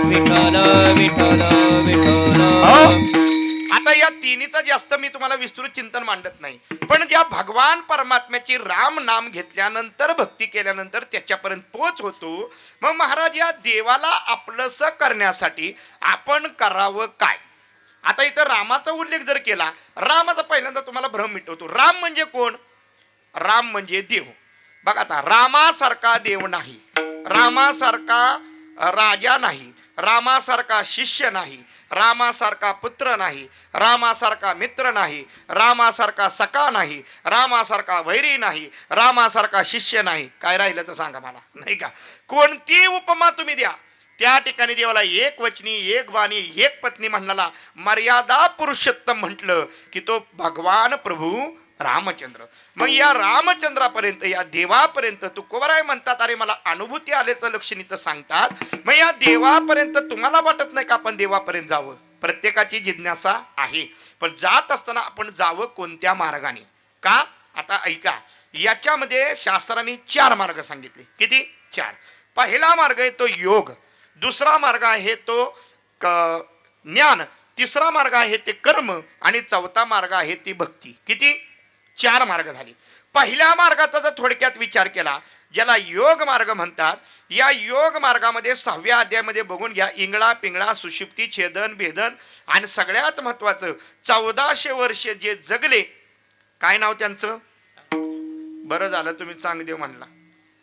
विठ्ठल विठ्ठल विठ्ठल. आता या तिन्हीचं जास्त मी तुम्हाला विस्तृत चिंतन मांडत नाही, पण ज्या भगवान परमात्म्याची राम नाम घेतल्यानंतर, भक्ती केल्यानंतर त्याच्यापर्यंत पोच होतो. मग महाराज या देवाला आपलंसं करण्यासाठी आपण करावं काय? आता इथं रामाचा उल्लेख जर केला, रामाचा पहिल्यांदा तुम्हाला भ्रम मिटवतो. राम म्हणजे कोण? राम म्हणजे देव. बघा आता, रामासारखा देव नाही, रामासारखा राजा नाही, रामासारखा शिष्य नाही, रामासारखा पुत्र नाही, रामासारखा मित्र नाही, रामासारखा सखा नाही, रामासारखा वैरी नाही, रामासारखा शिष्य नाही. काय राहिलं तर सांगा मला, नाही का? कोणती उपमा तुम्ही द्या, त्या ठिकाणी देवाला एक वचनी, एक बाणी, एक पत्नी म्हणणारा मर्यादा पुरुषोत्तम म्हटलं की तो भगवान प्रभू रामचंद्र. मग या रामचंद्रापर्यंत, या देवापर्यंत तुकोबराय म्हणतात अरे मला अनुभूती आल्याचं लक्षण इथं सांगतात. मग या देवापर्यंत तुम्हाला वाटत नाही का आपण देवापर्यंत जावं? प्रत्येकाची जिज्ञासा आहे, पण जात असताना आपण जावं कोणत्या मार्गाने? का? आता ऐका, याच्यामध्ये शास्त्रांनी 4 मार्ग सांगितले. किती? 4. पहिला मार्ग आहे तो योग, दुसरा मार्ग आहे तो ज्ञान, तिसरा मार्ग आहे ते कर्म, आणि चौथा मार्ग आहे ती भक्ती. किती? 4 मार्ग झाले. पहिल्या मार्गाचा जर थोडक्यात विचार केला, ज्याला योग मार्ग म्हणतात, या योग मार्गामध्ये 6व्या अध्यायामध्ये बघून घ्या, इंगळा पिंगळा सुषुप्ती छेदन भेदन, आणि सगळ्यात महत्वाचं 1400 वर्ष जे जगले, काय नाव त्यांचं? बरं झालं तुम्ही चांगदेव म्हणला.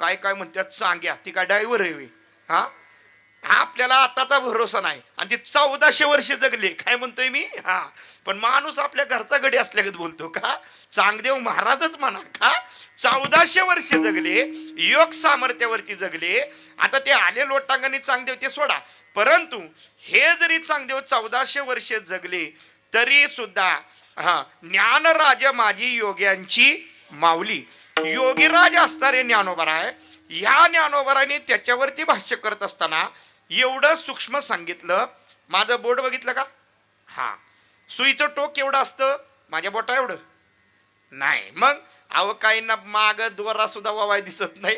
काय काय म्हणतात चांग्या, ती काय डायव्हर आहे? हा, आपल्याला आताचा भरोसा नाही. आणि ते 1400 वर्ष जगले, काय म्हणतोय मी? हा, पण माणूस आपल्या घरचा गडी असल्यागत बोलतो का? चांगदेव महाराजच म्हणा का? 1400 वर्ष जगले, योग सामर्थ्यावरती जगले. आता ते आले लोटांगणी चांगदेव ते सोडा, परंतु हे जरी चांगदेव 1400 वर्ष जगले तरी सुद्धा ज्ञानराज माझी योग्यांची माऊली, योगीराज असणारे ज्ञानोबा आहे. या ज्ञानोबाराने त्याच्यावरती भाष्य करत असताना एवढं सूक्ष्म सांगितलं. माझं बोट बघितलं का? हा, सुईचं टोक एवढं असतं, माझ्या बोटा एवढं नाही. मग अहो काहींना माग दोरा सुद्धा वावाय दिसत नाही,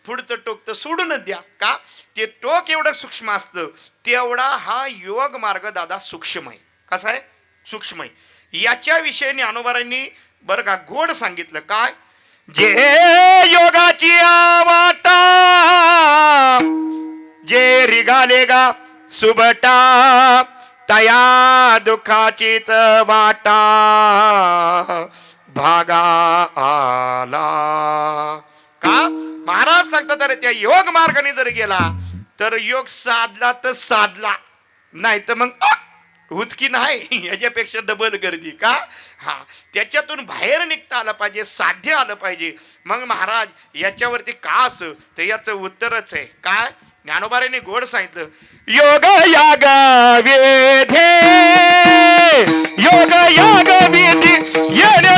पुढचं टोक तर सोडूनच द्या. का? ते टोक एवढं सूक्ष्म असतं, तेवढा हा योग मार्ग दादा सूक्ष्म आहे. कसा आहे? सूक्ष्म आहे. याच्याविषयी ज्ञानोबारांनी बरं का गोड सांगितलं. काय? जे योगाची वाटा, जे रिगाले गा सुबटा, तया दुःखाचीच वाटा भागा आला. का? महाराज सांगतात अरे त्या योग मार्गाने जर गेला तर योग साधला तर साधला, नाही तर मग हुचकी नाही, याच्यापेक्षा डबल गर्दी. का? हा, त्याच्यातून बाहेर निघता आलं पाहिजे, साध्य आलं पाहिजे. मग महाराज याच्यावरती का असं, तर याचं उत्तरच आहे. काय? ज्ञानोबारांनी गोड सांगितलं, योग याग वेधे, योग याग विधी येणे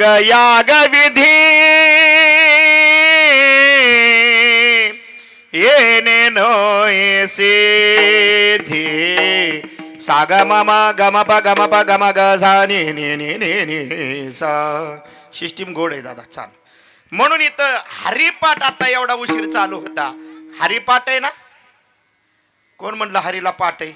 याग विधी येणे नोय सिद्धी साग मामा गमप गमप गम ग सा नि नि नि नि नि सा. सिस्टीम गोड आहे दादा, छान. म्हणून इथं हरिपाठ आता एवढा उशीर चालू होता. हरिपाठ आहे ना, कोण म्हणलं हरीला पाठ आहे?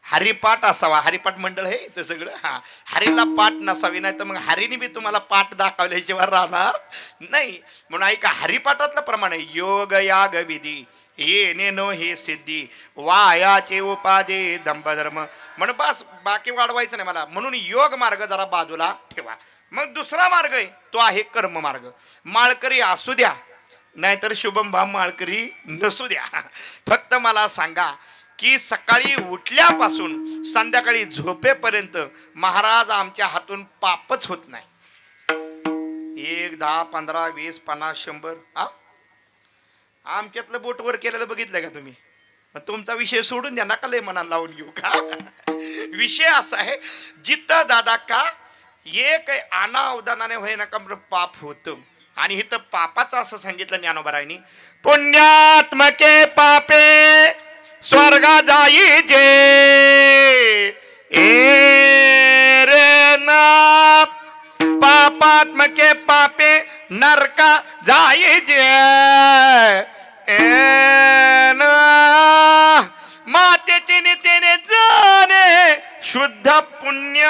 हरिपाठ असावा, हरिपाठ मंडळ आहे इथं सगळं. हा, हरीला पाठ नसावी, नाही तर मग हरीने बी तुम्हाला पाठ दाखवल्याशिवाय राहणार नाही. म्हणून ऐका, हरिपाठातलं प्रमाण आहे. योग याग विधी येणे नो हे सिद्धी वायाचे उपादे दंभधर्म. म्हणून बस बाकी वाढवायचं नाही मला. म्हणून योग मार्ग जरा बाजूला ठेवा. मग दुसरा मार्ग आहे, तो आहे कर्म मार्ग. माळकरी असू द्या, नाहीतर शुभम भाम माळकरी नसू द्या, फक्त मला सांगा की सकाळी उठल्यापासून संध्याकाळी झोपेपर्यंत महाराज आमच्या हातून पापच होत नाही. 1, 10, 15, 20, 50, 100 आमच्यातलं बोटवर केलेलं बघितलं का तुम्ही? तुमचा विषय सोडून द्या, नका लय मनाला लावून घेऊ का. विषय असा आहे, जिथं दादा का एक अनावधानाने होय नका पाप होतं. आणि इथं पापाचं असं सांगितलं ज्ञानोबरायांनी, पुण्यात्मके पापे स्वर्गा जाईजे रे ना, पापात्मके पापे नरका जाईजे मातेचे नेतेने जाणे शुद्ध पुण्य.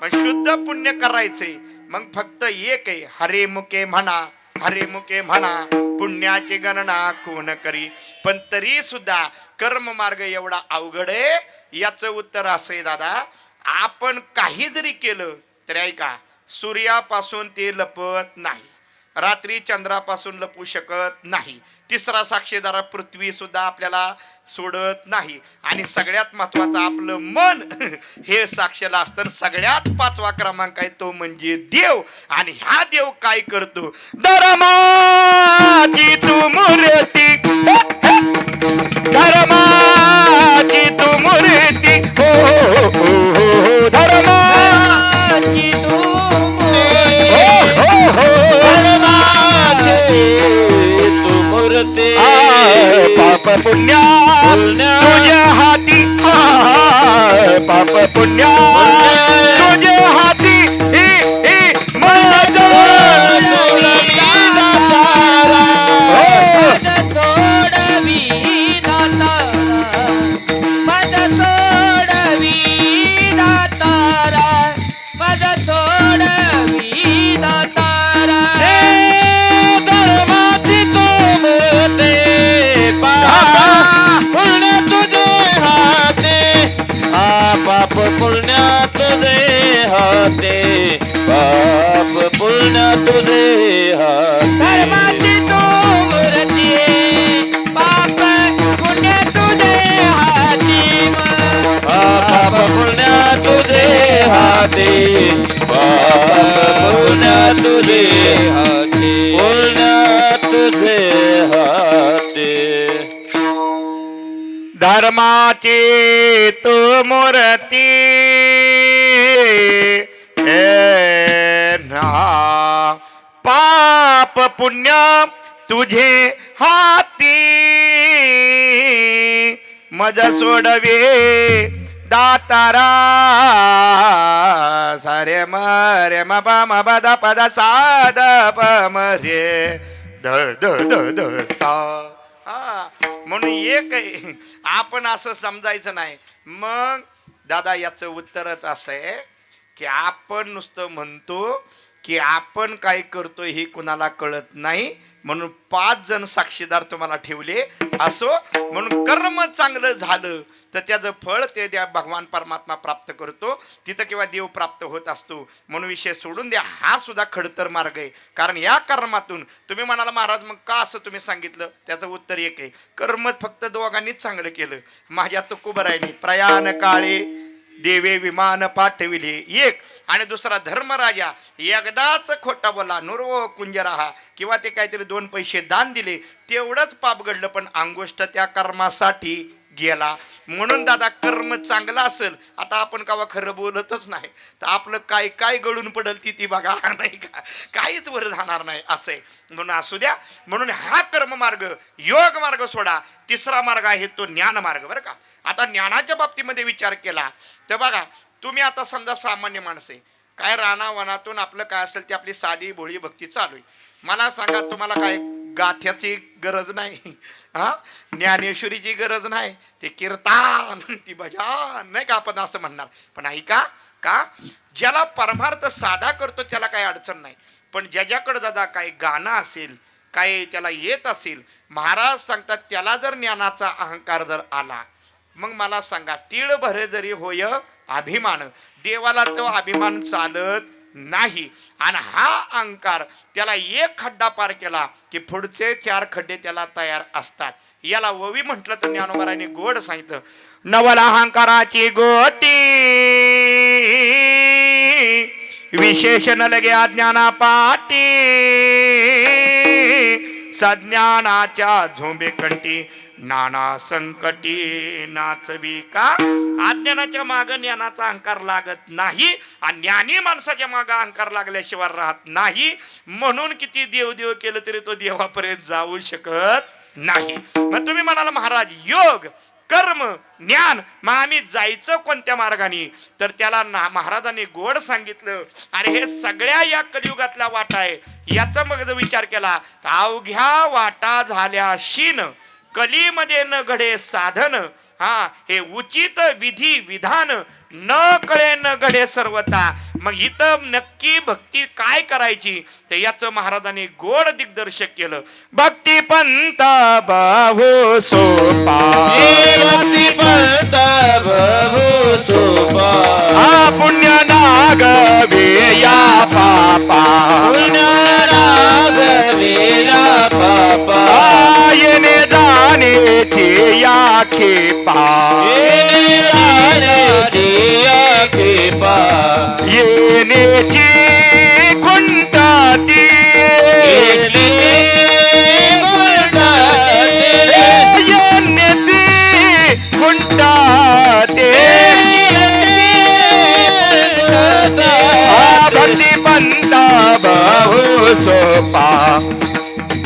शुद्ध पुण्य करायचंय. मग फक्त एक आहे, हरे मुके म्हणा, हरे मुके म्हणा, पुण्याची गणना कोण करी. पण तरी सुद्धा कर्म मार्ग एवढा अवघड आहे. याचं उत्तर असं आहे दादा, आपण काही जरी केलं तरी ऐका, सूर्यापासून ते लपत नाही, रात्री चंद्रापासून लपू शकत नाही, तिसरा साक्षीदार पृथ्वी सुद्धा आपल्याला सोडत नाही. आणि सगळ्यात महत्वाचं आपलं मन हे साक्षीला असतं. सगळ्यात 5वा क्रमांक आहे तो म्हणजे देव. आणि हा देव काय करतो, धर्माची तू मूर्ती, धर्माची तू मूर्ती, हो हो धर्माची तू मूर्ती, पाप पुण्य तुझ्या हाती, पाप पुण्य तुझ्या हाती, पाप पुण्य तुझे हाते, पाप पुण्य तुझे हाते, धर्माची तू मूर्ती, पाप पुण्य तुझे हाती, पाप पुण्य तुझे हाते, पाप पुण्य तुझे हाते, पुण्य तुझे हाते. धर्माची तू मूर्ती पाप पुण्य तुझे हाती, मज सोडवे दातारा सारे मरे म प म प द प द सा द प म रे द द द द सा. म्हणून एक आपण असं समजायचं नाही. मग दादा याचं उत्तरच असं आहे की आपण नुसतं म्हणतो की आपण काय करतोय हे कुणाला कळत नाही, म्हणून 5 जण साक्षीदार तुम्हाला ठेवले असो. म्हणून कर्म चांगलं झालं तर त्याचं फळ ते द्या भगवान परमात्मा प्राप्त करतो तिथं, किंवा देव प्राप्त होत असतो. म्हणून विषय सोडून द्या, हा सुद्धा खडतर मार्ग आहे. कारण या कर्मातून तुम्ही म्हणाला महाराज मग का असं तुम्ही सांगितलं, त्याचं उत्तर एक आहे, कर्म फक्त दोघांनीच चांगलं केलं. माझ्या तुकोबरायनी प्रयाण काळे देवे विमान पाठविले एक, आणि दुसरा धर्मराजा एकदाच खोटा बोला नुर्व कुंजराहा, किंवा ते काहीतरी 2 पैसे दान दिले तेवढंच पाप घडलं, पण अंगुष्ठ त्या कर्मासाठी गेला. म्हणून दादा कर्म चांगलं असेल, आता आपण कवा खरं बोलतच नाही तर आपलं काय काय गळून पडल ती बघा नाही का, काहीच वर जाणार नाही असे. म्हणून असू द्या. म्हणून हा कर्म मार्ग योग मार्ग सोडा. तिसरा मार्ग आहे तो ज्ञान मार्ग बरं का. आता ज्ञानाच्या बाबतीमध्ये विचार केला तर बघा, तुम्ही आता समजा सामान्य माणसे काय रानावनातून आपलं काय असेल ते आपली साधी भोळी भक्ती चालू आहे. मला सांगा, तुम्हाला काय गाथ्याची गरज नाही, हा ज्ञानेश्वरीची गरज नाही, ते कीर्तन ती भजन नाही का आपण असं म्हणणार. पण ऐका का, ज्याला परमार्थ साधा करतो त्याला काही अडचण नाही. पण ज्याच्याकडे दादा काही गाणं असेल, काही त्याला येत असेल, महाराज सांगतात त्याला जर ज्ञानाचा अहंकार जर आला, मग मला सांगा, तीळ भरे जरी होय अभिमान, देवाला तो अभिमान चालत नाही. आणि हा अहंकार त्याला एक खड्डा पार केला की पुढचे 4 खड्डे त्याला तयार असतात. याला ओवी म्हटलं तर ज्ञानोबारांनी गोड सांगितलं, नवल अहंकाराची गोटी विशेषण लगे अज्ञाना पाटी, सज्ञानाच्या झोंबे कंठी नाना संकटी नाचवी का. अज्ञानाच्या माग ज्ञानाचा अहंकार लागत नाही आणि ज्ञानी माणसाच्या माग अहंकार लागल्याशिवाय राहत नाही. म्हणून किती देव देव केलं तरी तो देवापर्यंत जाऊ शकत नाही. मग तुम्ही म्हणाला महाराज योग कर्म ज्ञान, मग आम्ही जायचं कोणत्या मार्गाने, तर त्याला महाराजांनी गोड सांगितलं, अरे हे सगळ्या या कलियुगातल्या वाटा आहे. याचा मग जर विचार केला तर अवघ्या वाटा झाल्या शीन, कलीमध्ये न घडे साधन, हा हे उचित विधी विधान, न कळे न घडे सर्वता. मग इथं नक्की भक्ती काय करायची तर याचं महाराजांनी गोड दिग्दर्शक केलं. भक्ती पंत बहु सोपा, भक्ती पंत बहु सोपा, हा पुण्य नागवे या पापा, पुण्य नागवे या पापा, येणे जाणे थे या खेपा, येणे जाणे या खेपा, येण्याची गुंटाती, येण्याची गुंटाते, भक्ती पंत बहु सोपा,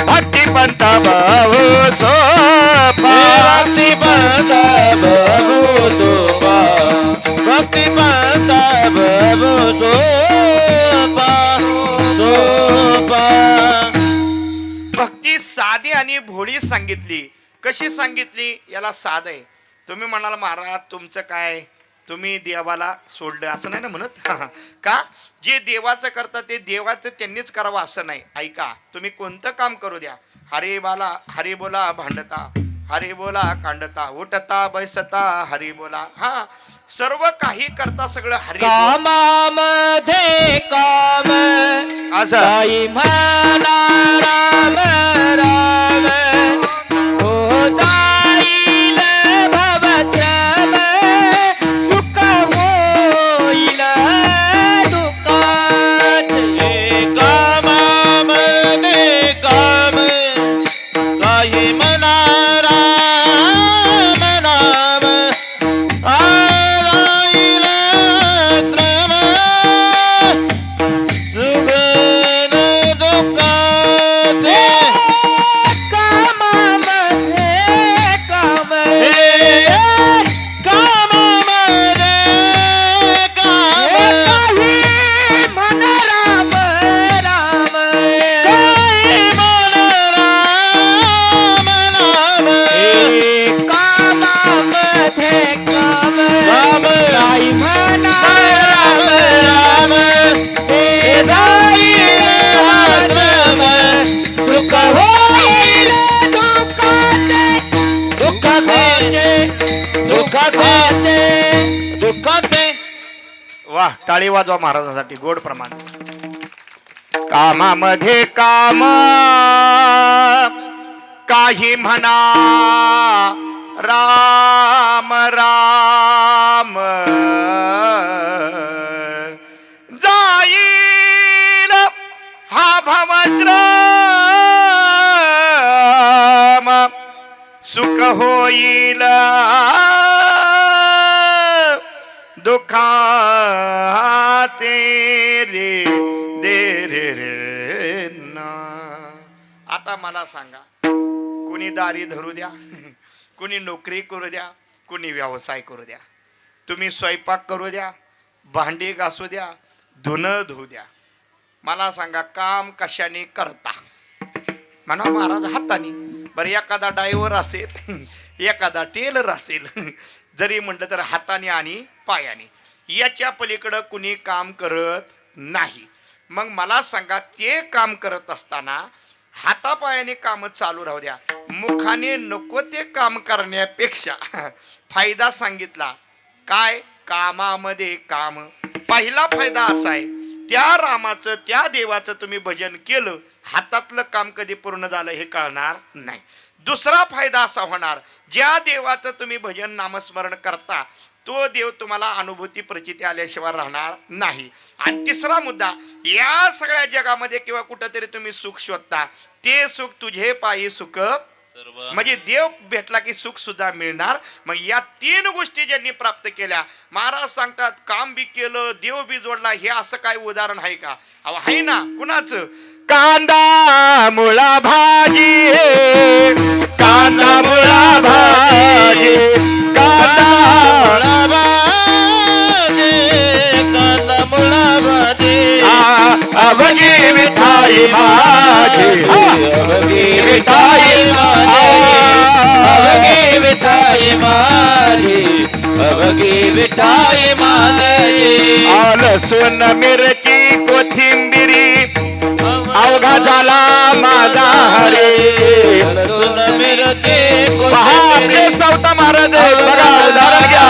भक्ती पंत बहु सोपा, भक्ती पंत बहु सोपा, भक्ती पंत बहु सोपा, सोपा. भक्ती साधी आणि भोळी सांगितली. कशी सांगितली याला साध आहे. तुम्ही म्हणाल महाराज तुमचं काय, तुम्ही देवाला सोडलं असं नाही ना म्हणत का. जे देवाचं करतात ते देवाचं त्यांनीच करावं असं नाही. ऐका, तुम्ही कोणतं काम करू द्या, हरे बाला हरी बोला भांडता, हरी बोला कांडता, उठता बैसता हरी बोला, हा सर्व काही करता सगळं हरी कामामध्ये काम असं. साई म्हणा राम राम, हो जाईल भवश्रम, सुख होईल दुःखात. कामामध्ये काम साई म्हणा राम नाम, आराईल श्रम, सुगन दुःखाचे. कामामध्ये काम, कामामध्ये काम, काही म्हण राम राम, काही म्हण राम नाम, कामामध्ये काम, राम काही म्हण राम राम, हे जाईल हा श्रम, सुख होईल दुःखाचे, दुःखाचे, दुःखाचे, दुःखाचे. वाह, टाळी वाजवा महाराजांसाठी गोड प्रमाण. कामामध्ये काम काही म्हणा राम राम, जाईल हा भवश्रम, सुख होईल दुखाचे रे दे रे ना. आता मला सांगा, कुणी दारी धरू द्या, कुणी नोकरी करू द्या, कुणी व्यवसाय करू द्या, तुम्ही स्वयंपाक करू द्या, भांडी घासू द्या, धुणं धुऊ द्या, मला सांगा काम कशाने करता? म्हणा महाराज हाताने. बरं एखादा ड्रायव्हर असेल, एखादा टेलर असेल, जरी म्हटलं तर हाताने आणि पायाने. याच्या पलीकडं कुणी काम करत नाही. मग मला सांगा, ते काम करत असताना हातापायाने काम चालू राहू द्या, मुखाने नको ते काम करण्यापेक्षा फायदा सांगितला काय? कामामध्ये काम. पहिला फायदा असा आहे, त्या रामाचं त्या देवाचं तुम्ही भजन केलं, हातातलं काम कधी पूर्ण झालं हे कळणार नाही. दुसरा फायदा असा होणार, ज्या देवाचं तुम्ही भजन नामस्मरण करता तो देव तुम्हाला अनुभूती प्रचिती आल्याशिवाय राहणार नाही. आणि तिसरा मुद्दा, या सगळ्या जगामध्ये किंवा कुठंतरी तुम्ही सुख शोधता, ते सुख तुझे पायी सुख, म्हणजे देव भेटला की सुख सुद्धा मिळणार. मग या तीन गोष्टी ज्यांनी प्राप्त केल्या, महाराज सांगतात काम बी केलं, देव बी जोडला. हे असं काय उदाहरण आहे का? अहो आहे ना. कुणाचं? कांदा मुळा भाजी, कांदा मुळा भाजी, कांदा मुळा भाजी, कांदा मुळा भाजी, अवघी मिठाई माझी, अवघी मिठाई अवघी मिठाई माझी, अवघी मिठाई माझी. लसूण मिरची कोथिंबिरी अवघा झाला माझा हरे. लसूण मिरची पहा सौता महाराज बघा उदाहरण घ्या.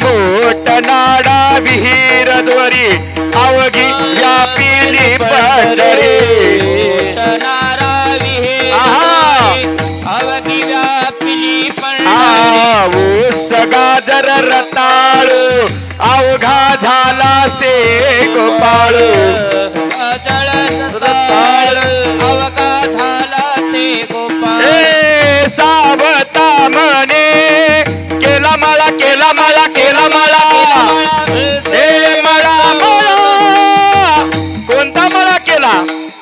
मोठ नाडा विहीर द्वारी अवघी व्यापिली पंढरी. अवघी व्यापिली पंढरी. ऊस गाजर रताळू अवघा झाला से गोपाळू. अवघा झाला ते गोपाळ. सावता म्हणे केला मला, केला मला, केला मला, हे मला मला. कोणता मला केला?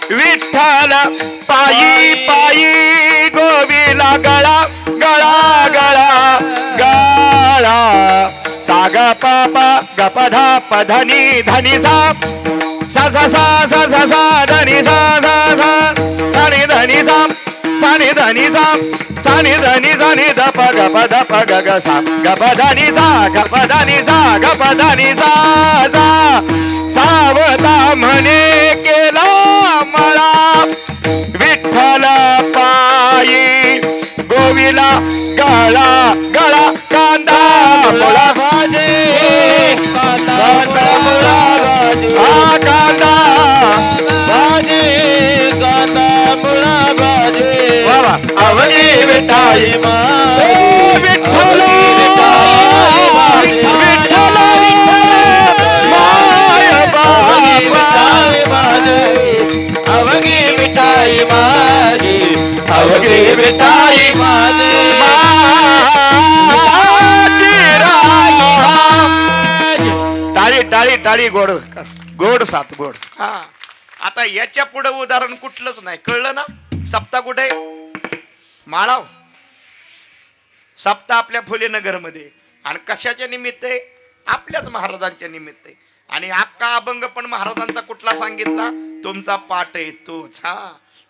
विठ्ठल पायी पायी गोविला गळा गळा गळा गळा. साग पापा गपधा पधनी धनी सा सा सा सा सा सा धनी सा सा सा धनी धनी सा सानी धनी सा सानी धनी सानी धप गप धप ग ग सा गप धनी सा गप धनी सा गप धनी सा सा. सावता म्हणे केला मला विठ्ठल पायी गोविला गळा गळा. कांदा मुळा भाजी, कांदा मुळा भाजी, कांदा भाजी, कांदा मुळा भाजी. बाबा अवघी मिठाई विठ्ठल विठ्ठल माय अवघी मिठाई माझी, अवघी मिठाई माझी. टाळी टाळी टाळी गोड गोड सात गोड. हा आता याच्या पुढे उदाहरण कुठलंच नाही. कळलं ना? सप्ताह कुठे? माळाव. सप्ताह आपल्या फुलेनगर मध्ये. आणि कशाच्या निमित्त आहे? आपल्याच महाराजांच्या निमित्त आहे. आणि अक्का अभंग पण महाराजांचा कुठला सांगितला? तुमचा पाठ आहे तोच. हा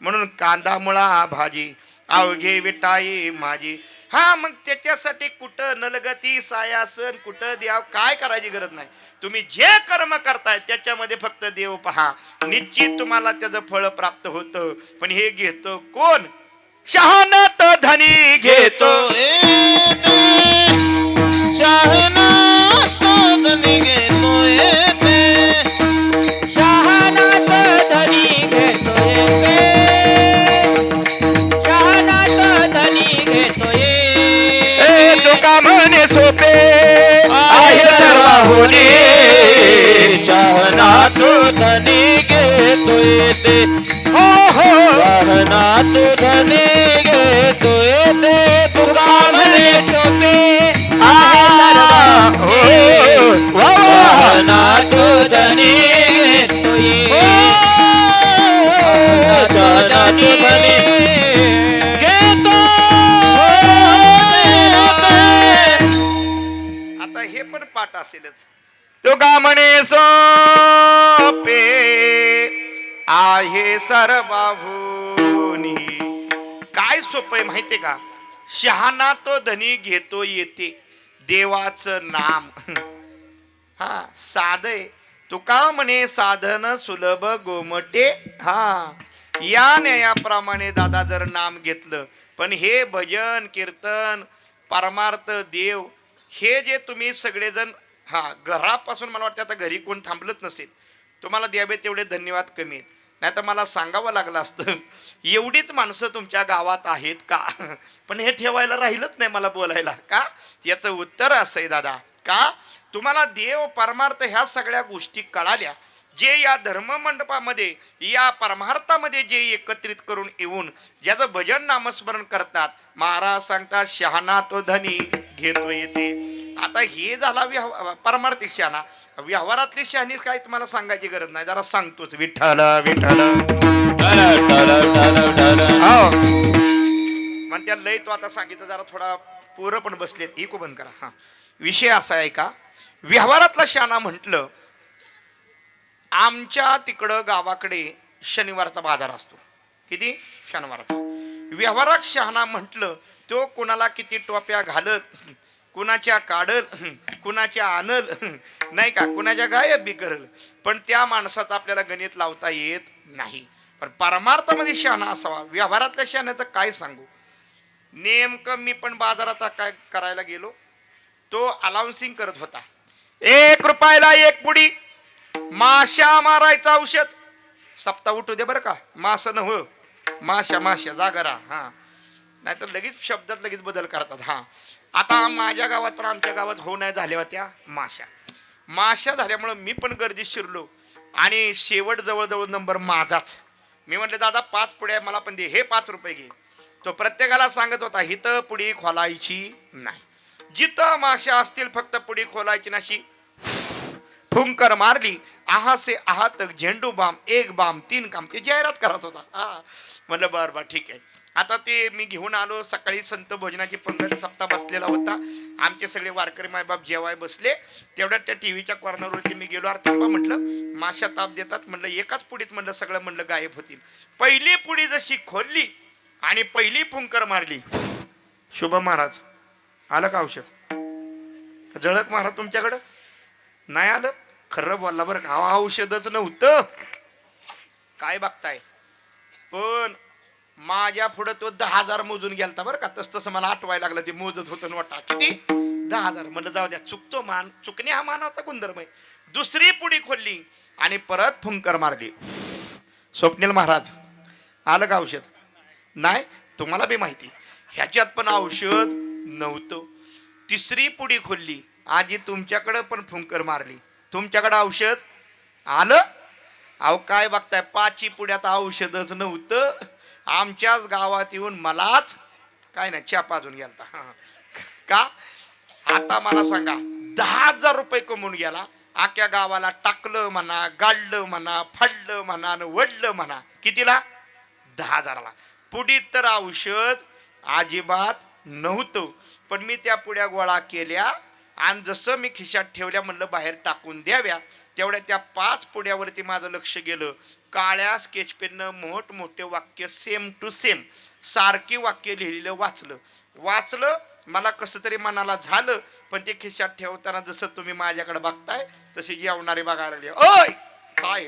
म्हणून कांदा मुळा भाजी अवघे विटाई माझी. हा मग त्याच्यासाठी कुठं नलगती सायासन कुठं द्याव काय करायची गरज नाही. तुम्ही जे कर्म करताय त्याच्यामध्ये फक्त देव पहा, निश्चित तुम्हाला त्याचं फळ प्राप्त होतं. पण हे घेतो कोण? शहाणत धनी घेतो. शहाणात धनी घेतो शहाणात धनी घेतोय, शहाणात धनी घेतोय. तुका म्हणे सोपे आहे सर्वाहुनी. शहाणात धनी घेतोय ते. हो हो वाहनात धनी घेतोय ते तुका म्हणे टोपे वाहनात धनी घेतोय वाहनात धनी आता हे पण पाठ असेलच. तो का म्हणे सोपे आहे सर्वभूनी. काय सोपं आहे माहितीये का? शहाणा तो धनी घेतो येते देवाचं नाम. हा साध आहे. तुका म्हणे साधन सुलभ गोमटे. हा या न्यायाप्रमाणे दादा जर नाम घेतलं, पण हे भजन कीर्तन परमार्थ देव हे जे तुम्ही सगळेजण घरापासून, मला वाटतं आता घरी कोण थांबलंच नसेल, तुम्हाला द्यावे तेवढे धन्यवाद कमी आहेत. नाही तर मला सांगावं लागलं असतं एवढीच माणसं तुमच्या गावात आहेत का. पण हे ठेवायला राहिलंच नाही मला बोलायला का. याचं उत्तर असं आहे दादा, का तुम्हाला देव परमार्थ ह्या सगळ्या गोष्टी कळाल्या, जे या धर्म मंडपामध्ये या परमार्थामध्ये जे एकत्रित करून येऊन ज्याचं भजन नामस्मरण करतात. महाराज सांगतात शहाणा तो धनी घेतो येते. आता हे झाला परमार्थिक शहाणा. व्यवहारातली शहाणीच काय तुम्हाला सांगायची गरज नाही, जरा सांगतोच. विठ्ठल विठ्ठल मग त्या लय तो आता सांगितलं, जरा थोडा पोरं पण बसलेत, इको बंद करा. हा विषय असा आहे का, व्यवहारातला शहाणा म्हटलं, आमच्या तिकडं गावाकडे शनिवारचा बाजार असतो. किती? शनिवारचा. व्यवहारात शहाणा म्हटलं तो कुणाला किती टोप्या घालत, कुणाच्या काढल, कुणाच्या आणल नाही का, कुणाच्या गायब बी करल, पण त्या माणसाचं आपल्याला गणित लावता येत नाही. पण परमार्थामध्ये शहाणा असावा. व्यवहारातल्या शहाण्याचं काय सांगू. नेमकं मी पण बाजारात काय करायला गेलो, तो अलाउन्सिंग करत होता. 1 रुपयाला 1 पुडी माशा मारायचं औषध. सप्ताह उठू दे बरं का, मास न हो, माशा माशा जागरा. हा नाही तर लगेच शब्दात लगेच बदल करतात. हा आता माझ्या गावात पण आमच्या गावात हो नाही झाल्या होत्या माशा झाल्यामुळं मी पण गर्दीत शिरलो आणि शेवट जवळजवळ नंबर माझाच. मी म्हटलं दादा 5 पुड्या मला पण दे, हे 5 रुपये घे. तो प्रत्येकाला सांगत होता हिथं पुडी खोलायची नाही, जिथं माशा असतील फक्त पुडी खोलायची नशी. फुंकर मारली आहा से आहा तक झेंडू बाम 1 बाम 3 काम. ते जाहिरात करत होता. हा म्हणलं बरं ठीक आहे. आता ते मी घेऊन आलो. सकाळी संत भोजनाची पंगत सप्ताह बसलेला होता. आमचे सगळे वारकरी मायबाप जेवाय बसले. तेवढ्यात त्या टीव्हीच्या कॉर्नरवरती मी गेलो. अरे थांबा म्हटलं, माशा ताप देतात म्हणलं, एकाच पुडीत म्हणलं सगळं म्हणलं गायब होतील. पहिली पुडी जशी खोलली आणि पहिली फुंकर मारली, शुभ महाराज आलं का औषध? जळक महाराज तुमच्याकडं नाही आलं? खरं बोलला बरं का, औषधच नव्हतं. काय बघताय. पण माझ्या पुढं तो 10,000 मोजून गेलता बरं का. तसं मला आठवायला लागलं, ते मोजत होतं नोटा. किती? 10,000. म्हणलं जाऊ द्या, चुकतो मान, चुकणे हा मानवाचा गुणधर्म आहे. दुसरी पुडी खोलली आणि परत फुंकर मारली. स्वप्नील महाराज आलं का औषध? नाही, तुम्हाला बी माहिती ह्याच्यात पण औषध नव्हतं. तिसरी पुडी खोलली, आजी तुमच्याकडं पण फुंकर मारली, तुमच्याकडं औषध आलं? अहो काय बघताय, 5 पुड्यात औषधच नव्हतं. आमच्याच गावात येऊन मलाच काय नाही चहा पाजून गेलता. का? आता मला सांगा, 10,000 रुपये कमवून गेला. आख्या गावाला टाकलं म्हणा, गाडलं म्हणा, फाडलं म्हणा, वडलं म्हणा. कितीला? 10,000ला. पुडीत तर औषध अजिबात नव्हतं. पण मी त्या पुड्या गोळा केल्या आणि जसं मी खिशात ठेवल्या, म्हणलं बाहेर टाकून द्याव्या, तेवढ्या त्या 5 पुड्यावरती माझं लक्ष गेलं. काळ्या स्केच पेननं मोठमोठे वाक्य सेम टू सेम सारखी वाक्य लिहिलेलं वाचलं. मला कसं तरी मनाला झालं. पण ते खिशात ठेवताना जसं तुम्ही माझ्याकडे बघताय तशी जेवणारे बघायला लागले. ओय काय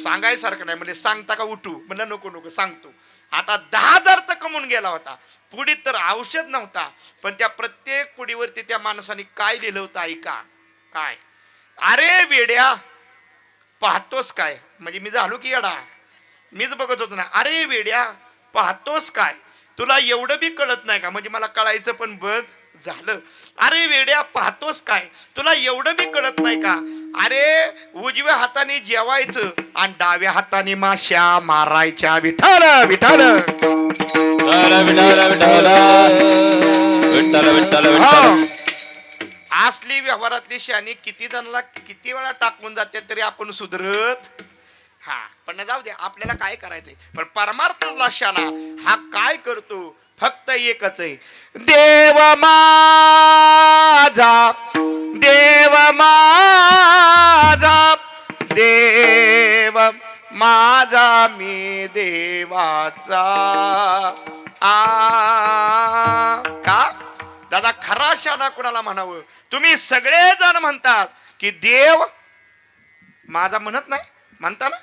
सांगायसारखं नाही. म्हणजे सांगता का उठू? म्हणलं नको सांगतो. आता 10,000 तर कमवून गेला होता. पुडीत तर औषध नव्हता. पण त्या प्रत्येक पुडीवरती त्या माणसाने काय लिहिलं होतं ऐका. काय? अरे वेड्या पाहतोस काय? म्हणजे मी झालो की येडा, मीच बघत होतो ना. अरे वेड्या पाहतोस काय? तुला एवढं बी कळत नाही का? म्हणजे मला कळायचं पण बंद झालं. अरे वेड्या पाहतोस काय, तुला एवढं बी कळत नाही का? अरे उजव्या हाताने जेवायचं आणि डाव्या हाताने माश्या मारायच्या. विठाल विठाल असली व्यवहारातली शानी किती जणांना किती वेळा टाकून जाते तरी आपण सुधरत. हा पण जाऊ दे, आपल्याला काय करायचंय. पण परमार्थातला शाना हा काय करतो, फक्त एकच आहे, देव माझा देव माझा देव माझा मी देवाचा. का दादा खरा शाना कुणाला म्हणावं? तुम्ही सगळेजण म्हणतात की देव माझा, म्हणत नाही, म्हणता ना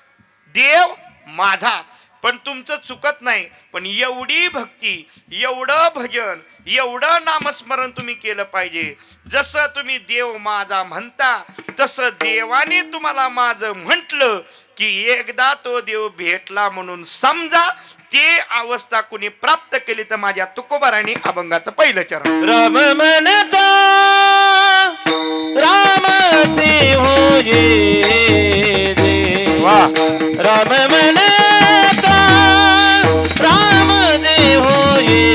देव माझा, पण तुमचं चुकत नाही. पण एवढी भक्ती, एवढं भजन, एवढं नामस्मरण तुम्ही केलं पाहिजे. जसं तुम्ही देव माझा म्हणता तसं देवाने तुम्हाला माझं म्हटलं की एकदा तो देव भेटला म्हणून समजा. ते अवस्था कुणी प्राप्त केली तर माझ्या तुकोबाराने अभंगाचं पहिलं चरण. राम म्हणता रामाचे होये वा राम म्हणता राम दे होये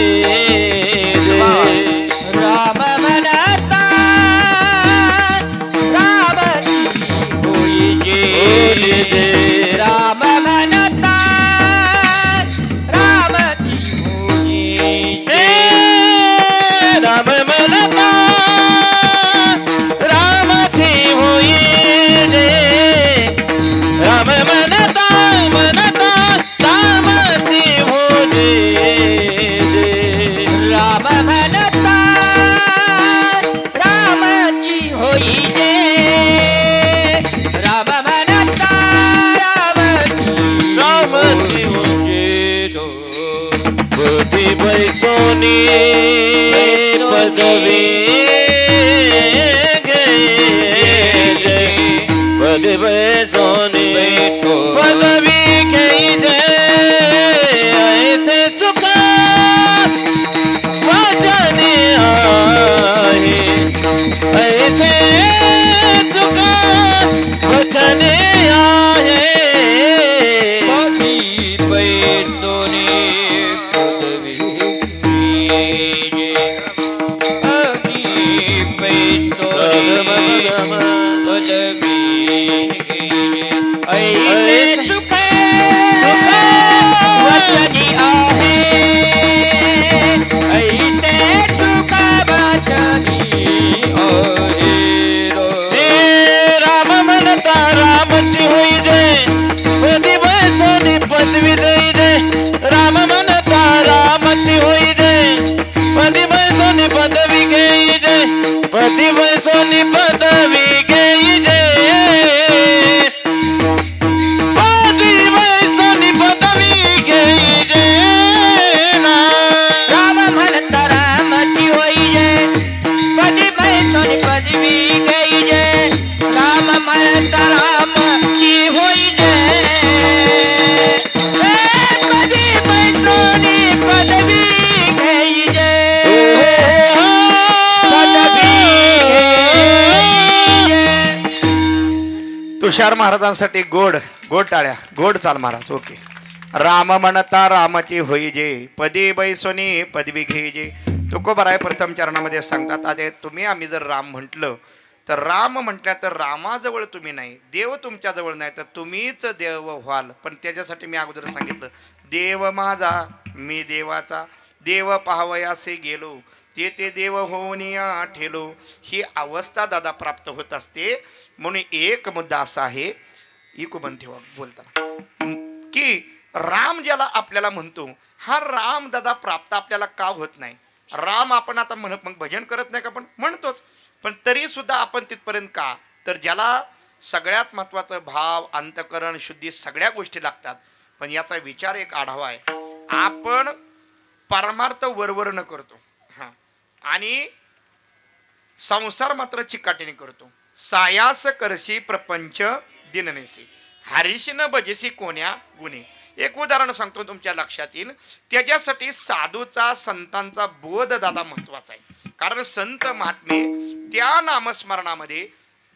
राम म्हणता रामाची होई जे. राम म्हणता रामाची होई जे. राम म्हणता रामाचे होई जे. राम म्हणता म्हणता रामाचे होई जे. राम म्हणता रामाची होई जे. राम म्हणता रामाची रामाची होई जो. पदी बैसोनी पदवी घे. पदी बैसोनी पदवी घे. ऐसे सुख वचने आहे. ऐसे सुख वचने आहे. पदी बैसोनी पदवी घे. पदी बैसोनी पदवी घे. ऐसे सुख वचनी आहे. ऐसे सुख वचनी आहे. हे राम म्हणता रामाची होई जय. पदी बैसोनी पदवी देई जय. राम म्हणता रामाची होई जय. पदी बैसोनी पदवी घेई जय. पदी बैसोनी पदवी घेई जय. पदी बैसोनी पदवी घेई जय ना. राम म्हणता रामाची होई जे. पदी बैसोनी पदवी घेई जे. राम म्हणता रामाची होई जे. पदी बैसोनी पदवी घेई जे. पदवी घेई जे. तुषार महाराजांसाठी गोड गोड टाळ्या, गोड चाल महाराज. ओके. राम म्हणता रामाची होई जे. पदी बैसोनी पदवी घे जे. तुकोबाराय प्रथम चरणामध्ये सांगतात, आता तुम्ही आम्ही जर राम म्हटलं तर राम म्हटल्या तर रामाजवळ तुम्ही नाही, देव तुमच्या जवळ नाही, तर तुम्हीच देव व्हाल. पण त्याच्यासाठी मी अगोदर सांगितलं, देव माझा मी देवाचा. देव पाहावयासे गेलो ते देव होऊन ठेलो. ही अवस्था दादा प्राप्त होत असते. म्हणून एक मुद्दा असा आहे, इकुबन ठेवा बोलताना, की राम ज्याला आपल्याला म्हणतो, हा राम दादा प्राप्त आपल्याला का होत नाही? राम आपण आता मग भजन करत नाही का? पण म्हणतोच, पण तरी सुद्धा आपण तिथपर्यंत का? तर ज्याला सगळ्यात महत्वाचं भाव, अंतकरण शुद्धी सगळ्या गोष्टी लागतात. पण याचा विचार एक आढावा आहे. आपण परमार्थ वरवरनं करतो, हा, आणि संसार मात्र चिकाटीने करतो. सायास करशी प्रपंच दिननेसी, हरीश न भजसी कोण्या गुणे. एक उदाहरण सांगतो तुमच्या लक्षात येईल. त्याच्यासाठी साधूचा संतांचा बोध दादा महत्वाचा आहे. कारण संत महात्मे त्या नामस्मरणामध्ये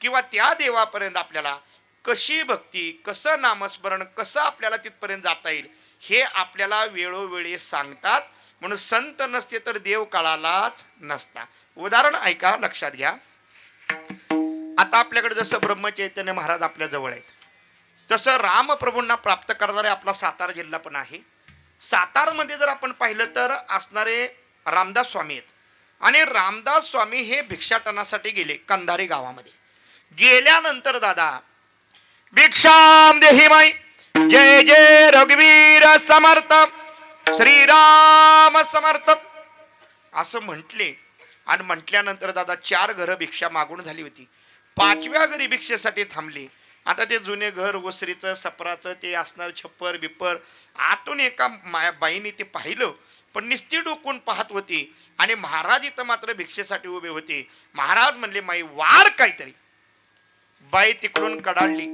किंवा त्या देवापर्यंत आपल्याला कशी भक्ती, कसं नामस्मरण, कसं आपल्याला तिथपर्यंत जाता येईल हे आपल्याला वेळोवेळी सांगतात. म्हणून संत नसते तर देव कळालाच नसता. उदाहरण ऐका, लक्षात घ्या. आता आपल्याकडे जसं ब्रह्मचैतन्य महाराज आपल्या जवळ आहेत, तसं रामप्रभूंना प्राप्त करणारे आपला सातारा जिल्हा पण आहे. सातारमध्ये जर आपण पाहिलं तर असणारे रामदास स्वामी आहेत. आणि रामदास स्वामी हे भिक्षाटनासाठी गेले कंधारी गावामध्ये. गेल्यानंतर दादा भिक्षाम देहि माई, जय जय रघुवीर समर्थ, श्रीराम समर्थ असं म्हटले. आणि म्हटल्यानंतर दादा 4 घरं भिक्षा मागून झाली होती. 5व्या घरी भिक्षेसाठी थांबली. आता ते जुने घर ओसरीचं सपराचं ते असणार छप्पर बिप्पर, आतून एका बाईने ते पाहिलं पण निस्ती डोकून पाहत होती. आणि महाराज इथं मात्र भिक्षेसाठी उभे होते. महाराज म्हणले माई वाढ काहीतरी. बाई तिकडून कडाडली,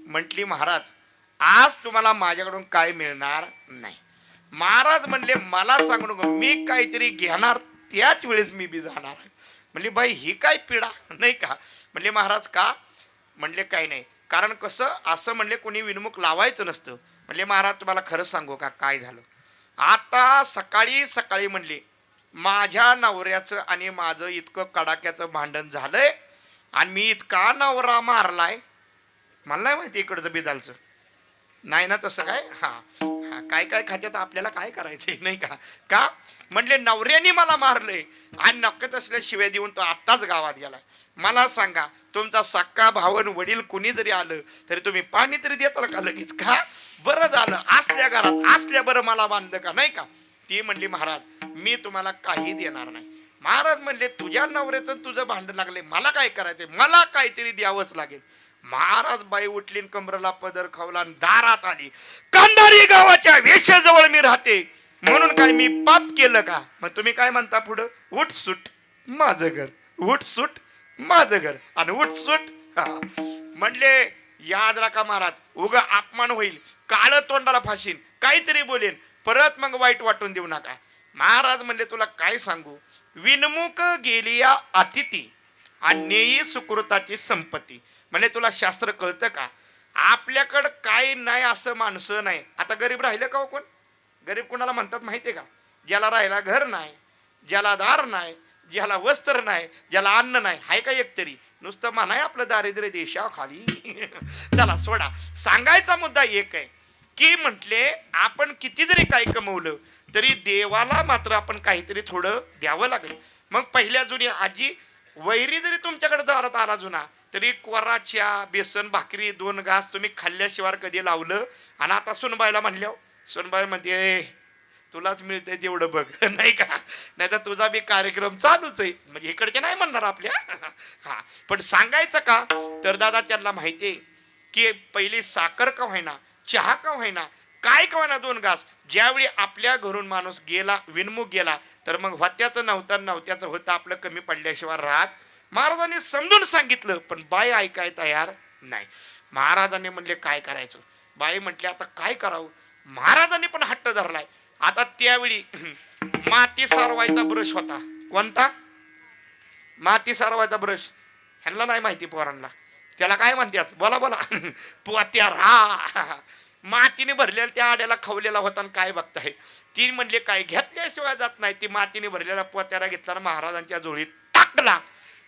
म्हटली महाराज आज तुम्हाला माझ्याकडून काय मिळणार नाही. महाराज म्हणले मला सांगू नको, मी काहीतरी घेणार त्याच वेळेस मी बी जाणार. म्हणले बाई ही काय पिढा नाही का. म्हणले महाराज का. म्हणले काही नाही, कारण कसं असं म्हणले कोणी विनमुख लावायचं नसतं. म्हणले महाराज तुम्हाला खरं सांगू का काय झालं. आता सकाळी सकाळी म्हणले माझ्या नवऱ्याचं आणि माझं इतकं कडाक्याचं भांडण झालंय आणि मी इतका नवरा मारलाय. मला नाही माहिती इकडचं बिदालचं नाही ना तसं काय. हा हा काय काय खात्यात आपल्याला काय करायचंय नाही का. का म्हणले नवऱ्याने मला मारलंय आणि नक्की असल्या शिव्या देऊन तो आत्ताच गावात गेलाय. मला सांगा तुमचा सक्का भावन वडील कुणी जरी आलं तरी तुम्ही पाणी तरी देताल का लगेच. का बरं झालं असल्या घरात असल्या बरं मला बांधलं का नाही का. ती म्हणली महाराज मी तुम्हाला काही देणार नाही. महाराज म्हणले तुझ्या नवऱ्याचं तुझं भांडण लागले, मला काय करायचंय, मला काहीतरी द्यावंच लागेल. महाराज बाई उठली, कमरेला पदर खावला, दारात आली. कंधारी गावाच्या वेशेजवळ मी राहते म्हणून काय मी पाप केलं का. मग तुम्ही काय म्हणता पुढं, उठ सुट माझं घर, उठ सुट माझं घर आणि उठ सुट. म्हणले याद राखा महाराज, उगा अपमान होईल, काळ तोंडाला फाशीन, काहीतरी बोलेन, परत मग वाईट वाटून देऊ नका. महाराज म्हणले तुला काय सांगू, विनमुख गेलिया अतिथी आणि सुकृताची संपत्ती. म्हणजे तुला शास्त्र कळतं का. आपल्याकडं काय नाही असं माणसं नाही. आता गरीब राहिलं का हो कोण. गरीब कोणाला म्हणतात माहितीये का, ज्याला राहायला घर नाही, ज्याला दार नाही, ज्याला वस्त्र नाही, ज्याला अन्न नाही. हाय का एक तरी. नुसतं म्हणाय आपलं दारिद्र्य देशा खाली. चला सोडा. सांगायचा मुद्दा एक आहे की म्हटले आपण किती जरी काही कमवलं तरी देवाला मात्र आपण काहीतरी थोडं द्यावं लागेल. मग पहिल्या जुनी आजी वैरी जरी तुमच्याकडे दारात आला जुना तरी कोराच्या बेसन भाकरी 2 घास तुम्ही खाल्ल्याशिवाय कधी लावलं. आणि आता सुनबाईला म्हणल्या, सुनबाई म्हणते तुलाच मिळते तेवढं बघ नाही का. नाही तर तुझा बी कार्यक्रम चालूच आहे. म्हणजे इकडचे नाही म्हणणार आपल्या. हा पण सांगायचं का तर दादा त्यांना माहितीये की पहिली साखर का व्हायना, चहा का व्हायना, काय का व्हायना 2 घास ज्यावेळी आपल्या घरून माणूस गेला, विनमुख गेला तर मग होत्याचं नव्हत्याचं होतं आपलं कमी पडल्याशिवाय राहत. महाराजांनी समजून सांगितलं पण बाई ऐकाय तयार नाही. महाराजांनी म्हणले काय करायचं. बाई म्हटले आता काय करावं. महाराजांनी पण हट्ट धरलाय. आता त्यावेळी माती सारवायचा ब्रश होता. कोणता माती सारवायचा ब्रश ह्यांना नाही माहिती पोरांना. त्याला काय म्हणतात बोला बोला. पोत्यार. हा मातीने भरलेला त्या आड्याला खवलेला होता. काय बघताय. ती म्हणले काय घेतल्याशिवाय जात नाही. ती मातीने भरलेला पोत्यारा घेतला महाराजांच्या जोडीत टाकला.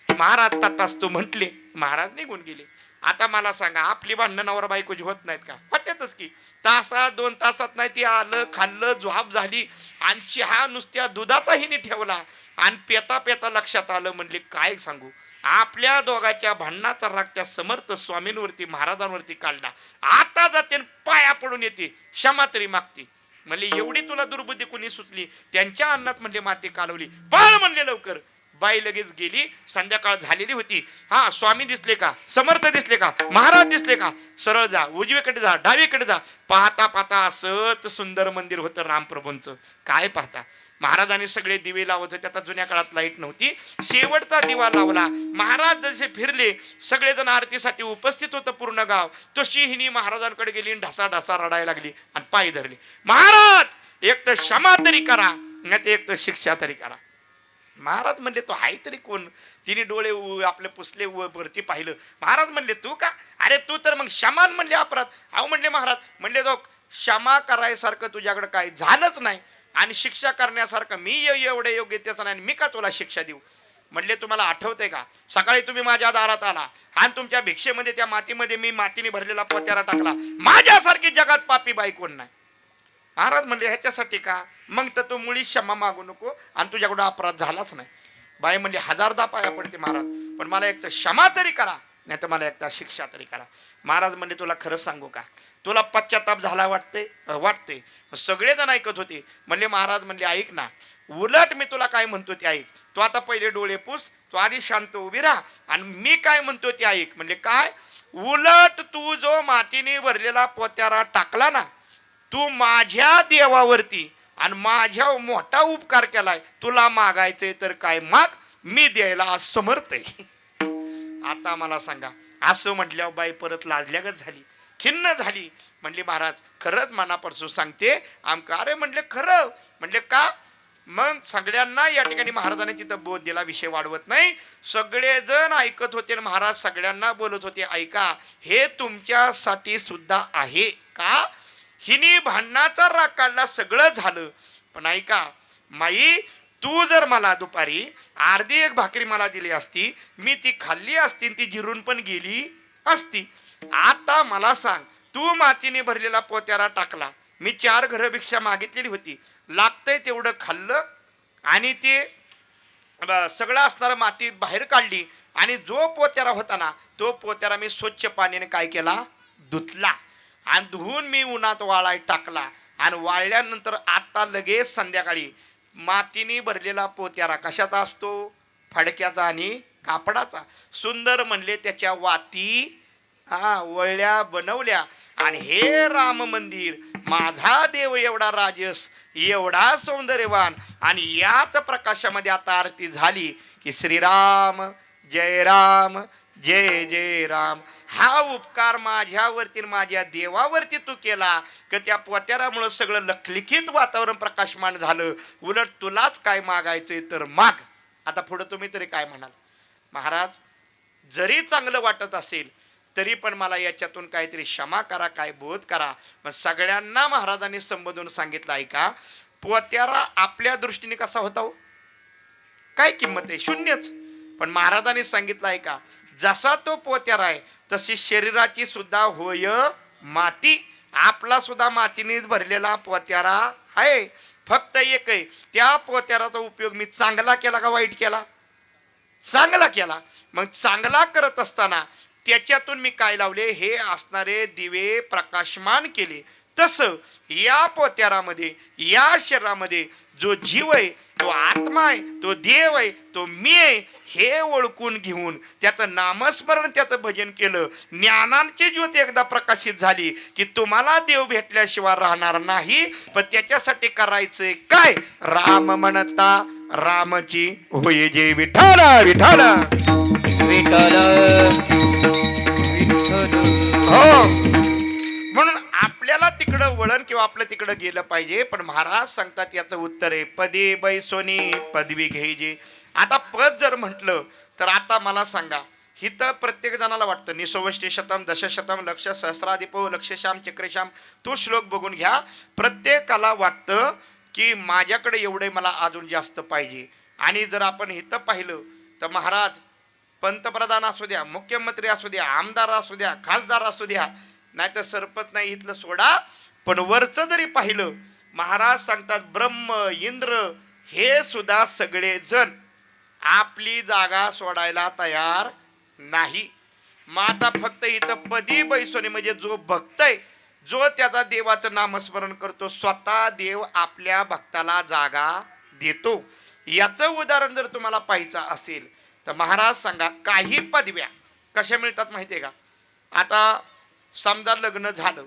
महाराज तथास्तु म्हटले, महाराज निघून गेले. आता मला सांगा आपली भांडणं नवरा बायकोची होत नाहीत का. होत्यातच की. तासात 2 तासात नाही ती आलं खाल्लं झोप झाली आणि चहा नुसत्या दुधाचाही नाही ठेवला आणि पेता पेता लक्षात आलं. म्हणले काय सांगू आपल्या दोघांच्या भांडणाचा राग त्या समर्थ स्वामींवरती महाराजांवरती काढला. आता जाते पाया पडून येते क्षमा तरी मागते. म्हणले एवढी तुला दुर्बुद्धी कोणी सुचली. त्यांच्या अन्नात म्हणले माती कालवली. पळ म्हणले लवकर. बाई लगेच गेली. संध्याकाळ झालेली होती. हा, स्वामी दिसले का, समर्थ दिसले का, महाराज दिसले का, सरळ जा, उजवीकडे जा, डावीकडे जा. पाहता पाहता असंच सुंदर मंदिर होतं रामप्रभूंचं. काय पाहता, महाराजांनी सगळे दिवे लावत होते. आता जुन्या काळात लाईट नव्हती. शेवटचा दिवा लावला. महाराज जसे फिरले, सगळेजण आरतीसाठी उपस्थित होतं पूर्ण गाव. तशी हिनी महाराजांकडे गेली, ढसा ढसा रडायला लागली आणि पाय धरले. महाराज, एक तर क्षमा तरी करा, नाही तर एक तर शिक्षा तरी करा. महाराज म्हणले, तो आहे तरी कोण? तिने डोळे आपले पुसले, वरती पाहिलं. महाराज म्हणले, तू का? अरे तू तर मग क्षमान म्हणले अपराध. अहो म्हणले महाराज, म्हणले तो क्षमा करायसारखं तुझ्याकडे काय झालंच नाही आणि शिक्षा करण्यासारखं मी एवढे योग्यतेचं नाही, मी का तुला शिक्षा देऊ? म्हणले, तुम्हाला आठवतंय का, सकाळी तुम्ही माझ्या दारात आला आणि तुमच्या भिक्षेमध्ये त्या मातीमध्ये मी मातीने भरलेला पोत्यारा टाकला. माझ्यासारखी जगात पापी बाई कोण नाही. महाराज म्हणले, ह्याच्यासाठी का? मग तर तू मुळी क्षमा मागू नको आणि तुझ्याकडून अपराध झालाच नाही. बाई म्हणली, हजारदा पाया पडते महाराज, पण मला एक तर क्षमा तरी करा, नाही तर मला एकदा शिक्षा तरी करा. महाराज म्हणले, तुला खरं सांगू का, तुला पश्चाताप झाला वाटते? सगळेजण ऐकत होते. म्हणले, महाराज म्हणले, ऐक ना, उलट मी तुला काय म्हणतो ते ऐक. तू आता पहिले डोळे पुस, तू आधी शांत उभी राहा आणि मी काय म्हणतो ते ऐक. म्हणले, काय? उलट तू जो मातीने भरलेला पोत्यारा टाकला ना, तू माझ्या देवावरती आणि माझ्या मोठा उपकार केलाय. तुला मागायचंय तर काय माग, मी द्यायला समर्थ आहे. आता मला सांगा, असं म्हटल्यावर बाई परत लाजल्यागत झाली, खिन्न झाली. म्हणली, महाराज खरंच मनापासून सांगते आमका. अरे म्हणले, खरं? म्हणले, का? मग सगळ्यांना या ठिकाणी महाराजांनी तिथं बोध दिला, विषय वाढवत नाही. सगळेजण ऐकत होते. महाराज सगळ्यांना बोलत होते, ऐका, हे तुमच्यासाठी सुद्धा आहे का? हिनी भांडणाचा राग काढला, सगळं झालं, पण ऐका माई, तू जर मला दुपारी अर्धी एक भाकरी मला दिली असती, मी ती खाल्ली असती, ती जिरून पण गेली असती. आता मला सांग, तू मातीने भरलेला पोत्यारा टाकला, मी 4 घरं भिक्षा मागितलेली होती, लागतंय तेवढं खाल्लं आणि ते सगळं असणारं माती बाहेर काढली आणि जो पोत्यारा होता ना, तो पोत्यारा मी स्वच्छ पाण्याने काय केला, धुतला आणि धुवून मी उन्हात वाळाय टाकला. आणि वाळल्यानंतर आता लगेच संध्याकाळी मातीने भरलेला पोत्यारा कशाचा असतो? फडक्याचा आणि कापडाचा. सुंदर म्हणले त्याच्या वाती वळल्या बनवल्या आणि हे राम मंदिर, माझा देव एवढा राजस, एवढा सौंदर्यवान, आणि याच प्रकाशामध्ये आता आरती झाली की श्रीराम जय राम जय जय राम. हा उपकार माझ्यावरती माझ्या देवावरती तू केला की त्या पोत्यारामुळे सगळं लखलिखित वातावरण प्रकाशमान झालं. उलट तुलाच काय मागायचंय तर माग. आता पुढे तुम्ही तरी काय म्हणाल? महाराज, जरी चांगलं वाटत असेल तरी पण मला याच्यातून काहीतरी क्षमा करा, काय बोध करा. मग सगळ्यांना महाराजांनी संबोधून सांगितलं, ऐका, पोत्यारा आपल्या दृष्टीने कसा होता हो? काय किंमत आहे? शून्यच. पण महाराजांनी सांगितलं, ऐका, जसा तो पोत्यारा आहे तशी शरीराची सुद्धा होय माती. आपला सुद्धा मातीनेच भरलेला पोत्यारा आहे. फक्त एक आहे, त्या पोत्याराचा उपयोग मी चांगला केला का वाईट केला? चांगला केला. मग चांगला करत असताना त्याच्यातून मी काय लावले? हे असणारे दिवे प्रकाशमान केले. तसं या पोत्यारामध्ये, या शरीरामध्ये जो जीव आहे, तो आत्मा आहे, तो देव आहे, तो मी आहे, हे ओळखून घेऊन त्याचं नामस्मरण, त्याचं भजन केलं, ज्ञानांची ज्योत एकदा प्रकाशित झाली की तुम्हाला देव भेटल्याशिवाय राहणार नाही. पण त्याच्यासाठी करायचंय काय? राम म्हणता रामची होय जे विठ्ठल विठ्ठल विठ्ठल हो. म्हणून आपल्याला तिकडं वळण किंवा आपलं तिकडं गेलं पाहिजे. पण महाराज सांगतात याचं उत्तर आहे, पदी बैसोनी पदवी घ्यायची. आता पद जर म्हटलं तर आता मला सांगा, हिथं प्रत्येक जणाला वाटतं निसोवष्टी शतम दशशतम लक्ष सहस्राधिपो लक्षश्याम चक्रश्याम. तो श्लोक बघून घ्या. प्रत्येकाला वाटतं की माझ्याकडे एवढे मला अजून जास्त पाहिजे. आणि जर आपण हिथं पाहिलं तर महाराज पंतप्रधान असू द्या, मुख्यमंत्री असू द्या, आमदार असू द्या, खासदार असू द्या, नाही तर सरपंच नाही, इथलं सोडा, पण वरचं जरी पाहिलं, महाराज सांगतात ब्रह्म इंद्र हे सुद्धा सगळे जण आपली जागा सोडायला तयार नाही. मग आता फक्त इथं पदी बैसोनी म्हणजे जो भक्त आहे, जो त्याचा देवाचं नामस्मरण करतो, स्वतः देव आपल्या भक्ताला जागा देतो. याचं उदाहरण जर तुम्हाला पाहायचं असेल तर महाराज सांगा, काही पदव्या कशा मिळतात माहितीये का? आता समजा लग्न झालं,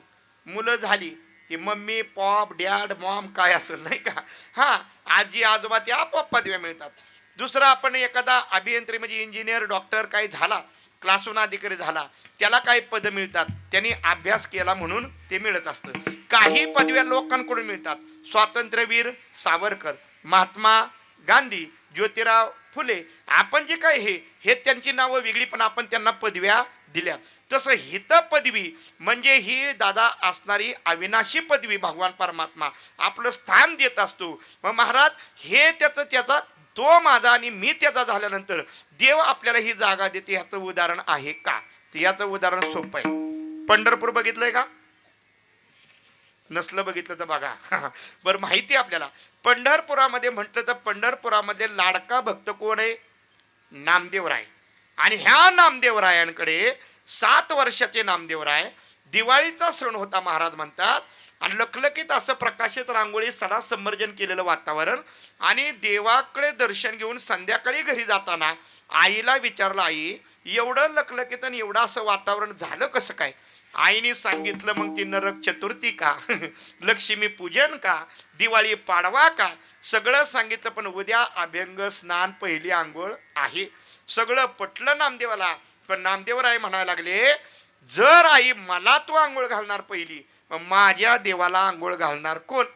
मुलं झाली, ती मम्मी पॉप डॅड मॉम काय असेल नाही का, हा आजी आजोबा त्या आपोआप पदव्या मिळतात. दुसरं आपण एखादा अभियंत्री म्हणजे इंजिनियर डॉक्टर काही झाला, क्लासहून अधिकारी झाला, त्याला काही पद मिळतात, त्यांनी अभ्यास केला म्हणून ते मिळत असतं. काही पदव्या लोकांकडून मिळतात. स्वातंत्र्यवीर सावरकर, महात्मा गांधी, ज्योतिराव फुले, आपण जे काय हे त्यांची नावं वेगळी पण आपण त्यांना पदव्या दिल्या. तसं हित पदवी म्हणजे ही दादा असणारी अविनाशी पदवी भगवान परमात्मा आपलं स्थान देत असतो. मग महाराज हे त्याचा तो माझा आणि मी त्याचा झाल्यानंतर देव आपल्याला ही जागा देते, ह्याचं उदाहरण आहे का? तर याचं उदाहरण सोपं आहे. पंढरपूर बघितलंय का? नसलं बघितलं तर बघा. बरं माहिती आपल्याला. पंढरपुरामध्ये म्हटलं तर पंढरपुरामध्ये लाडका भक्त कोण आहे? नामदेवराय. आणि ह्या नामदेवरायांकडे 7 वर्षाचे नामदेवराय, दिवाळीचा सण होता महाराज म्हणतात, आणि लखलखीत असं प्रकाशित रांगोळी सडा संवर्जन केलेलं वातावरण, आणि देवाकडे दर्शन घेऊन संध्याकाळी घरी जाताना आईला विचारलं, आई एवढं लखलखीत आणि एवढं असं वातावरण झालं कसं काय? आईने सांगितलं, मग ती नरक चतुर्थी का, लक्ष्मी पूजन का, दिवाळी पाडवा का, सगळं सांगितलं. पण उद्या अभ्यंग स्नान, पहिली आंघोळ आहे. सगळं पटलं नामदेवाला. पण नामदेवराय म्हणायला लागले, जर आई मला तू आंघोळ घालणार पहिली, मग माझ्या देवाला आंघोळ घालणार कोण?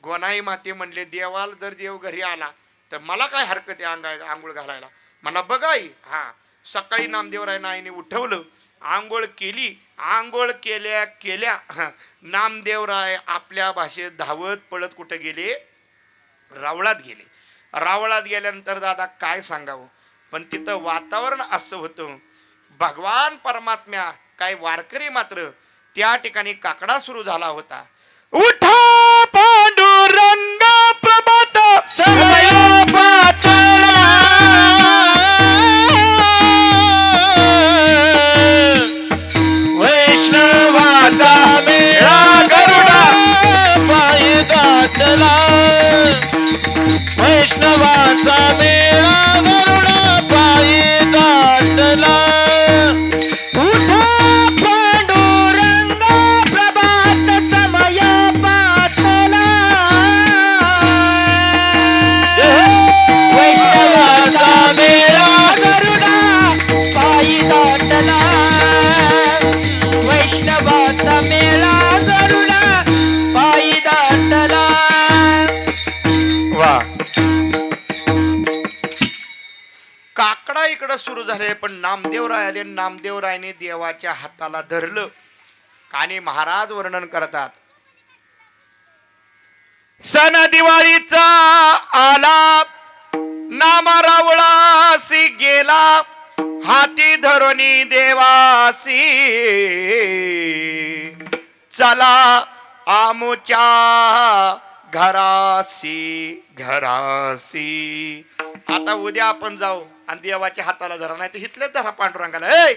गोनाई माते म्हणले, देवाला जर देव घरी आला तर मला काय हरकत आहे आंघोळ घालायला? म्हणा बघा आई. हा सकाळी नामदेवराय आईने उठवलं, आंघोळ केली. आंघोळ केल्या केल्या नामदेवराय आपल्या भाषेत धावत पळत कुठे गेले? रावळात गेले. रावळात गेल्यानंतर दादा काय सांगावं, पण तिथं वातावरण असं होतं, भगवान परमात्म्या काय वारकरी मात्र त्या ठिकाणी काकडा सुरू झाला होता. उठा पांडुरंग प्रभात समय पातळा, वैष्णवाचा मेळा गरुडा पायी दाटला, वैष्णवाचा मेळा गरुडा पायी दाटला. वैष्णवाचा मेळा गरुडा पायी दाटला. वा, काकडा इकडं सुरू झाले. पण नामदेवराय आले. नामदेवरायने देवाच्या हाताला धरलं आणि महाराज वर्णन करतात, सण दिवाळीचा आला, नाम रावळासी गेला, हाती धरुनी देवासी, चला आमुच्या घरासी घरासी. आता उद्या आपण जाऊ आणि देवाच्या हाताला धरा, नाही तर हिथलेच धरा पांडुरंगाला. ए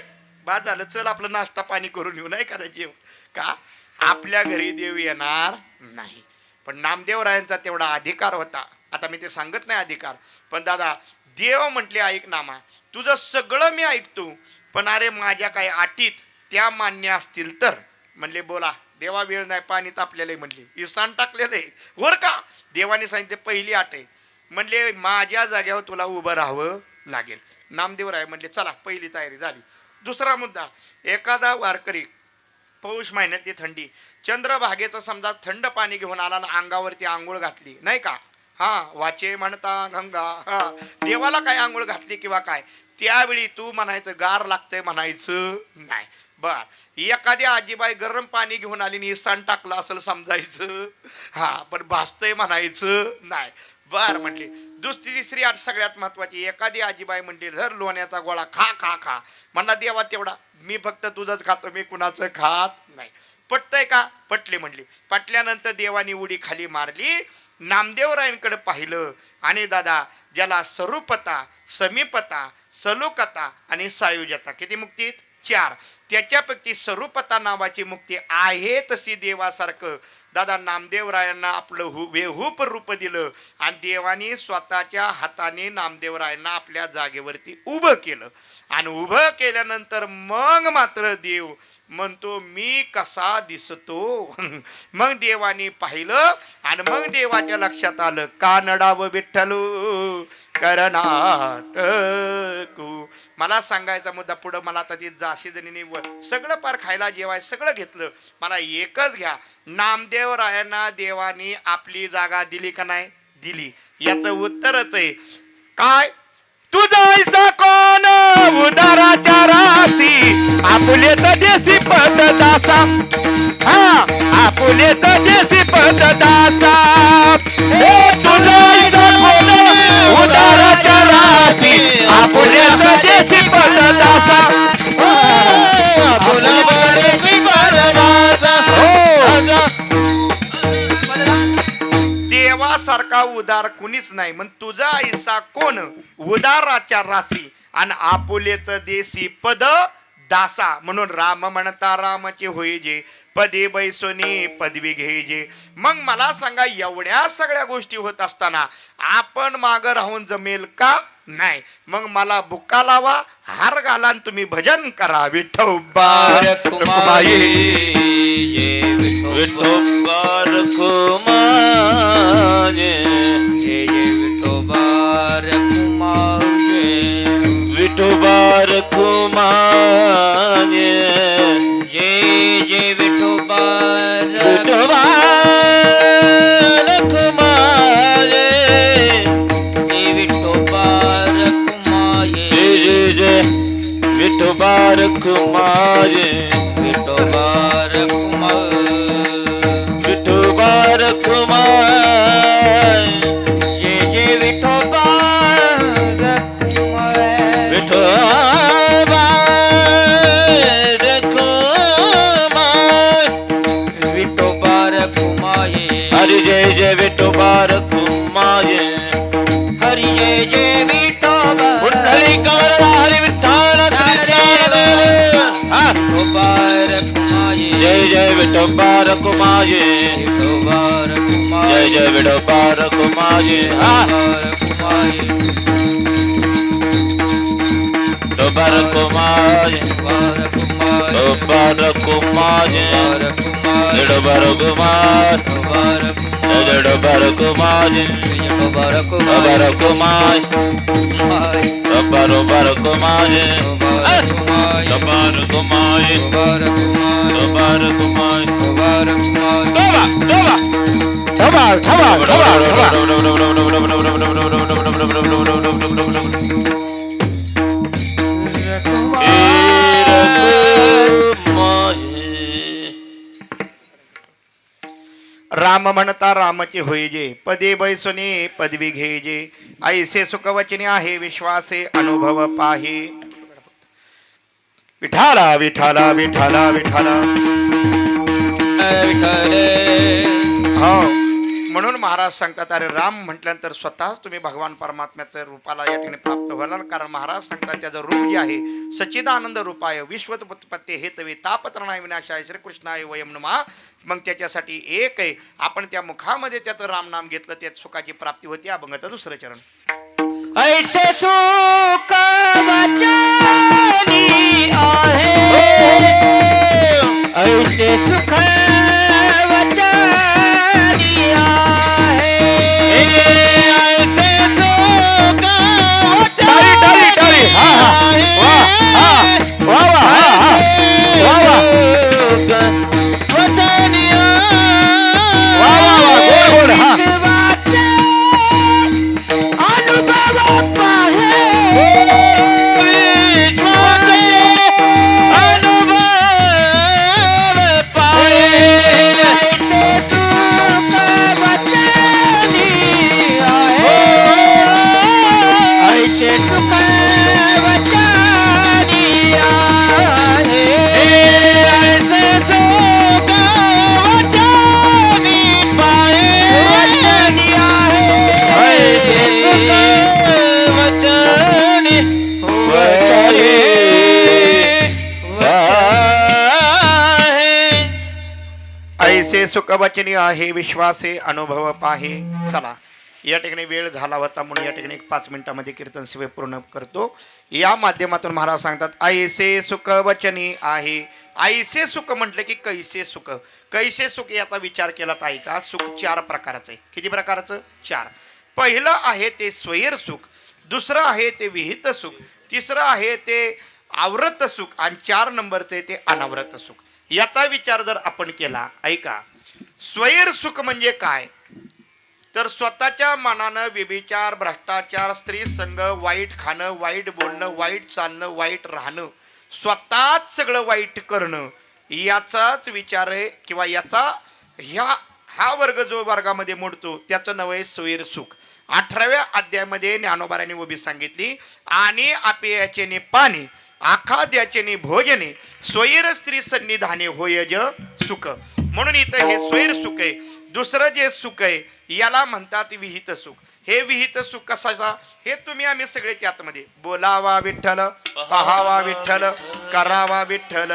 बाद झालं, चल आपलं नाश्ता पाणी करून येऊ, नाही का जेव का? आपल्या घरी देव येणार नाही. पण नामदेवरायांचा तेवढा अधिकार होता. आता मी ते सांगत नाही अधिकार, पण दादा देव म्हटले, ऐक नामा, तुझं सगळं मी ऐकतो, पण अरे माझ्या काही अटीत त्या मान्य असतील तर. म्हणले बोला. देवा वेळ नाही, पाणी तापलेलं आहे म्हणले, इसान टाकलेलं आहे वर का. देवाने सांगितले पहिली अट आहे, म्हणले माझ्या जागेवर तुला उभं राहावं लागेल. नामदेवराय म्हणले चला, पहिली तयारी झाली. दुसरा मुद्दा, एखादा वारकरी पौष महिन्यातली थंडी, चंद्रभागेचं समजा थंड पाणी घेऊन आला ना, अंगावरती आंघोळ घातली नाही का, हा वाचे म्हणता गंगा, हा देवाला काय आंघोळ घातली किंवा काय, त्यावेळी तू म्हणायचं गार लागतंय म्हणायचं नाही. बर, एखादी आजीबाई गरम पाणी घेऊन आली आणि सण टाकलं असेल समजायचं, हा पण भासतंय म्हणायचं नाही. बर म्हटली. तिसरी आठ सगळ्यात महत्वाची, एखादी आजीबाई म्हणली धर लोण्याचा गोळा, खा खा खा. म्हणला देवा तेवढा, मी फक्त तुझंच खातो, मी कुणाचं खात नाही. पटतंय का? पटले म्हणली. पटल्यानंतर देवानी उडी खाली मारली, नामदेवरायांकडे पाहिलं, आणि दादा ज्याला स्वरूपता, समीपता, सलोकता आणि सायुज्यता, किती मुक्तीत 4 त्याच्यापैकी स्वरूपता नावाची मुक्ती आहे तशी देवासारखं दादा नामदेवरायांना आपलं हुबेहूब रूप दिलं आणि देवाने स्वतःच्या हाताने नामदेवरायांना आपल्या जागेवरती उभं केलं आणि उभं केल्यानंतर मग मात्र देव म्हणतो मी कसा दिसतो मग देवाने पाहिलं आणि मग देवाच्या लक्षात आलं का नडावं विठ्ठलू करनाटकू. मला सांगायचा मुद्दा पुढं मला आता ती जाशी जणीने सगळं पार खायला जेवाय सगळं घेतलं मला एकच घ्या नामदेवरायांना देवाने आपली जागा दिली का नाही दिली याचं उत्तरच आहे काय तुझा ऐसा कोण उदाराच्या राशी आपुलेच देशी पद्धतासा हा आपुलेच देशी पद्धतासा तुझा ऐसा कोण उदाराच्या राशी आपुलेच देशी पद्धतासा देवासारखा उदार कुणीच नाही मग तुझा ऐसा कोण उदाराच्या राशी आणि आपुलेच देशी पद दासा म्हणून राम म्हणता रामाचे होई जे पदे बैसोनी पदवी घ्यायचे. मग मला सांगा एवढ्या सगळ्या गोष्टी होत असताना आपण माग राहून जमेल का नाही. मग मला बुक्का लावा हार घाला आणि तुम्ही भजन करा विठोबा रखुमाई विठोबा रखुमाई विठोबा रखुमाई विठोबा रखुमाई जय विठोबा विठोबा रखुमाई विठोबा रखुमाई जय विठोबा रखुमाई विठोबा रखुमाई विठोबा रखुमाई जय विठोबा रखुमाई विठोबा रखुमाई विठोबा रखुमाई हरि जय जय विठोबा रखुमाई हरि जय विठोबा कुंडली कमला हरि विठ्ठल विठोबा रखुमाई जय जय विठोबा रखुमाई विठोबा रखुमाई जय जय विठोबा रखुमाई रखुमाई विठोबा रखुमाई रखुमाई विठोबा रखुमाई रखुमाई विठोबा रखुमाई विठोबा रखुमाई विठोबा रखुमाई विठोबा रखुमाई विठोबा रखुमाई विठोबा रखुमाई राम म्हणता रामचे होई जे पदे बैसोने पदवी घेजे ऐसे सुखवचने आहे विश्वासे अनुभव पाहे विठाला विठाला विठाला विठाला हो म्हणून महाराज सांगतात अरे राम म्हटल्यानंतर स्वतःच तुम्ही भगवान परमात्म्याच्या रूपाला या ठिकाणी प्राप्त व्हाल कारण महाराज सांगतात त्याचं रूप जे आहे सच्चिदानंद रूपाय विश्वोत्पत्ती हेतवे तापत्रणाय विनाशाय श्रीकृष्णाय वयम नमः. मग त्याच्यासाठी एक आहे आपण त्या मुखामध्ये त्याचं रामनाम घेतलं त्यात सुखाची प्राप्ती होती. अभंगाचं दुसरं चरण ऐसे सुख वचनी आहे ऐसे सुख वचनी आहे ऐसे सुख टाळी टाळी टाळी हा हा वा वा वा वा वचनिया वा वा वा गोड गोड हा अनुभव पाहे सुखवचनी आहे विश्वासे अनुभव पाहे. चला या ठिकाणी वेळ झाला होता म्हणून या ठिकाणी 5 मिनिटांमध्ये कीर्तन सेवा पूर्ण करतो. या माध्यमातून महाराज सांगतात ऐसे सुखवचनी आहे. ऐसे सुख म्हटलं की कैसे सुख. कैसे सुख याचा विचार केला तर ऐका, सुख 4 प्रकारचं आहे. किती प्रकारचं? 4. पहिलं आहे ते स्वैर सुख, दुसरं आहे ते विहित सुख, तिसरं आहे ते आवृत सुख आणि 4 नंबरचे ते अनावृत सुख. याचा विचार जर आपण केला, ऐका, स्वैर सुख म्हणजे काय तर स्वतःच्या मनानं व्यभिचार, भ्रष्टाचार, स्त्री संग, वाईट खाणं, वाईट बोलणं, वाईट चालणं, वाईट राहणं, स्वतःच सगळं वाईट करणं, याचाच विचार आहे किंवा याचा हा वर्ग जो वर्गामध्ये मोडतो त्याचं नाव आहे स्वैर सुख. 18व्या अध्यायामध्ये ज्ञानोबारांनी उभी सांगितली, आणि आपेयाचे ने पाणी, आखाद्याचे ने भोजने, स्वैर स्त्री सन्निधाने होयज सुख. म्हणून इथं हे स्वैर सुख आहे. दुसरं जे सुख आहे याला म्हणतात विहित सुख. हे विहित सुख कसाचा? हे तुम्ही आम्ही सगळे त्यातमध्ये बोलावा विठ्ठल, पाहावा विठ्ठल, करावा विठ्ठल,